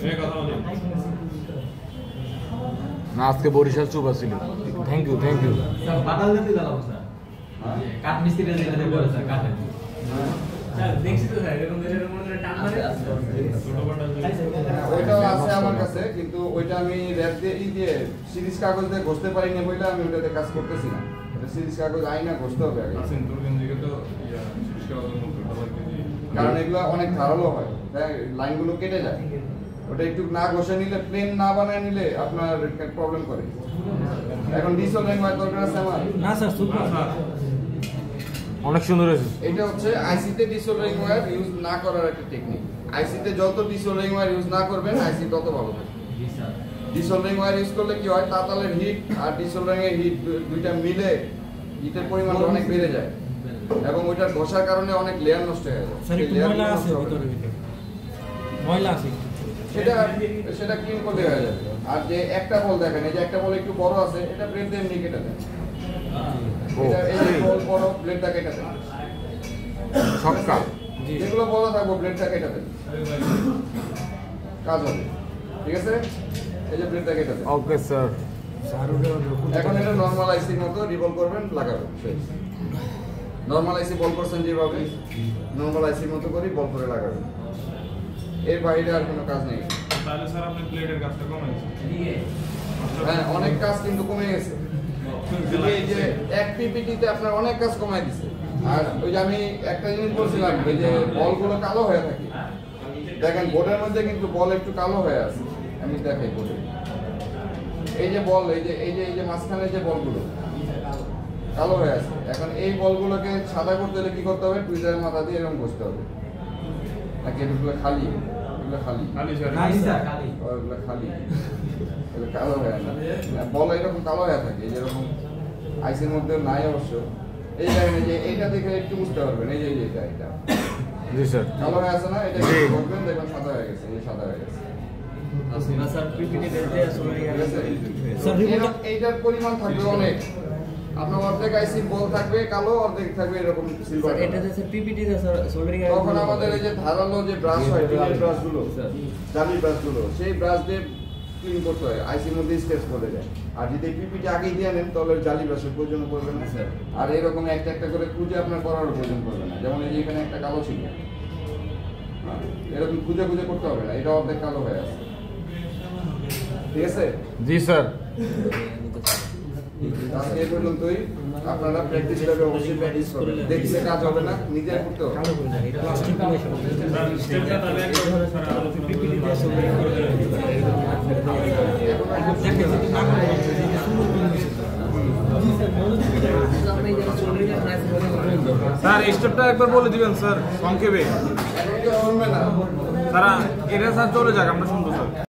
এই কথা বলি। না আজকে বরিশাল চুপা ছিল। Thank you, thank you. Sir বাদাল দিতে গেলাম স্যার। কাঠ মিস্ত্রিরা যেটা করে স্যার কাঠে। স্যার দেখছি তো স্যার, এরকম এর মধ্যে টান মারে। ছোট বাটা ওইটাও আছে আমার কাছে, কিন্তু ওইটা আমি র্যাপ দিয়ে সিরিজ কাগজ দিয়ে ঘষতে পারি না বলে আমি ওটাতে কাজ করতেছি না। এটা সিরিজ কাগজ আইনা ঘষতে হবে আগে। আছেন তোর গঞ্জিকে তো ইয়া শিশকা ওজন মতো আবার কি কারণ এগুলো অনেক ধারালো হয়, তাই লাইনগুলো কেটে যায়। ওটা একটু না ঘষে নিলে, প্লেন না বানায় নিলে আপনার প্রবলেম করে। এখন ডিসোলিং ওয়্যার দরকার আছে আমার। না স্যার, সুপার। অনেক সুন্দর হয়েছে। এটা হচ্ছে আইসিতে ডিসোলিং ওয়্যার ইউজ না করার একটা টেকনিক। আইসিতে যত ডিসোলিং ওয়্যার ইউজ না করবেন আইসি তত ভালো থাকে। জি স্যার। ডিসোল্ডারিং ওয়্যার ইউজ করলে কি হয়? তাতালের হিট আর ডিসোল্ডারিং এর হিট দুইটা মিলে হিটের পরিমাণ অনেক বেড়ে যায় এবং ওইটার ঘষার কারণে অনেক লেয়ার নষ্ট হয়ে যায়। স্যার একটু ময়লা আছে ভিতরে, ময়লা আছে। সেটা ক্লিন করলে হয়ে যাবে। আর যে একটা বল দেখেন, এই যে একটা বল একটু বড় আছে, এটা ব্লেড দিয়ে এমনি কেটে দেন। এটা এই যে বল বড়, ব্লেডটা কেটে দেন। ছক্কা। যেগুলো বড় থাকবো ব্লেডটা কেটে দেন, কাজ হবে। ঠিক আছে? এই যে ব্লেডটা কেটে দেন। Okay sir. এখন এটা নরমাল আইসির মতো রিভলভ করবেন, লাগাবেন। নরমাল আইসি বল করছেন যেভাবে, নরমাল আইসির মতো করে বল করে লাগাবেন। এর বাইরে আর কোনো কাজ নেই। তাহলে স্যার আপনি প্লেটের কাজটা কমাইছেন। হ্যাঁ, অনেক কাজ কিন্তু কমে গেছে। এই যে এক পিপিটিতে আপনার অনেক কাজ কমাই দিছে। আর ওই যে আমি একটা জিনিস বলছিলাম, ওই যে বলগুলো কালো হয়ে থাকে। দেখেন বোর্ডের মধ্যে কিন্তু বল একটু কালো হয়ে আছে। আমি দেখাই বলি। এই যে বল, এই যে মাঝখানে যে বলগুলো কালো হয়ে আছে, এখন এই বলগুলোকে সাদা করতে হলে কি করতে হবে? টুইজারের মাথা দিয়ে এরকম বসতে হবে, নাকি এগুলো খালি? এগুলো খালি, খালি স্যার। খালি স্যার, খালি। এগুলো খালি, এগুলো কালো হয়ে না। বল এরকম কালো হয়ে থাকে, এই যেরকম আইসির মধ্যে নাই অবশ্য। এই দেখেন, এই যে এইটা দেখে একটু বুঝতে পারবেন, এই যে এটা জি স্যার। কালো হয়ে আছে না? এটা করবেন, দেখবেন সাদা হয়ে গেছে, এই সাদা হয়ে গেছে। এইটার পরিমাণ থাকবে অনেক। আপনার অর্ধেক আইসি বল থাকবে কালো, অর্ধেক থাকবে এরকম সিলভার। তখন আমাদের এই যে ধারালো যে ব্রাশ হয়, টিনের ব্রাশগুলো, জালি ব্রাশগুলো, সেই ব্রাশ দিয়ে ক্লিন করতে হয়, আইসির মধ্যে স্কেচ করে যায়। আর যদি পিপিটি আগেই দিয়ে নেন তাহলে জালি ব্রাশের প্রয়োজন পড়বে না। আর এরকম একটা একটা করে খুঁজে আপনার করার প্রয়োজন পড়বে না। যেমন এই যে এখানে একটা কালো ছিল, এরকম খুঁজে খুঁজে করতে হবে না, এটা অর্ধেক কালো হয়ে আছে। ঠিক আছে? জি স্যার। আজকে এই পর্যন্তই। আপনারা প্র্যাকটিস করবে, অবশ্যই প্র্যাকটিস করবেন। দেখলে কাজ হবে না, নিজে করতে হবে। স্টেপটা তাহলে একদম স্যার আলোচনা স্যার স্টেপটা একবার বলে দিবেন স্যার সংক্ষেপে। এখন কেউ শুনবে না। তারা এটা স্যার চলে যাক, আমরা শুনবো স্যার।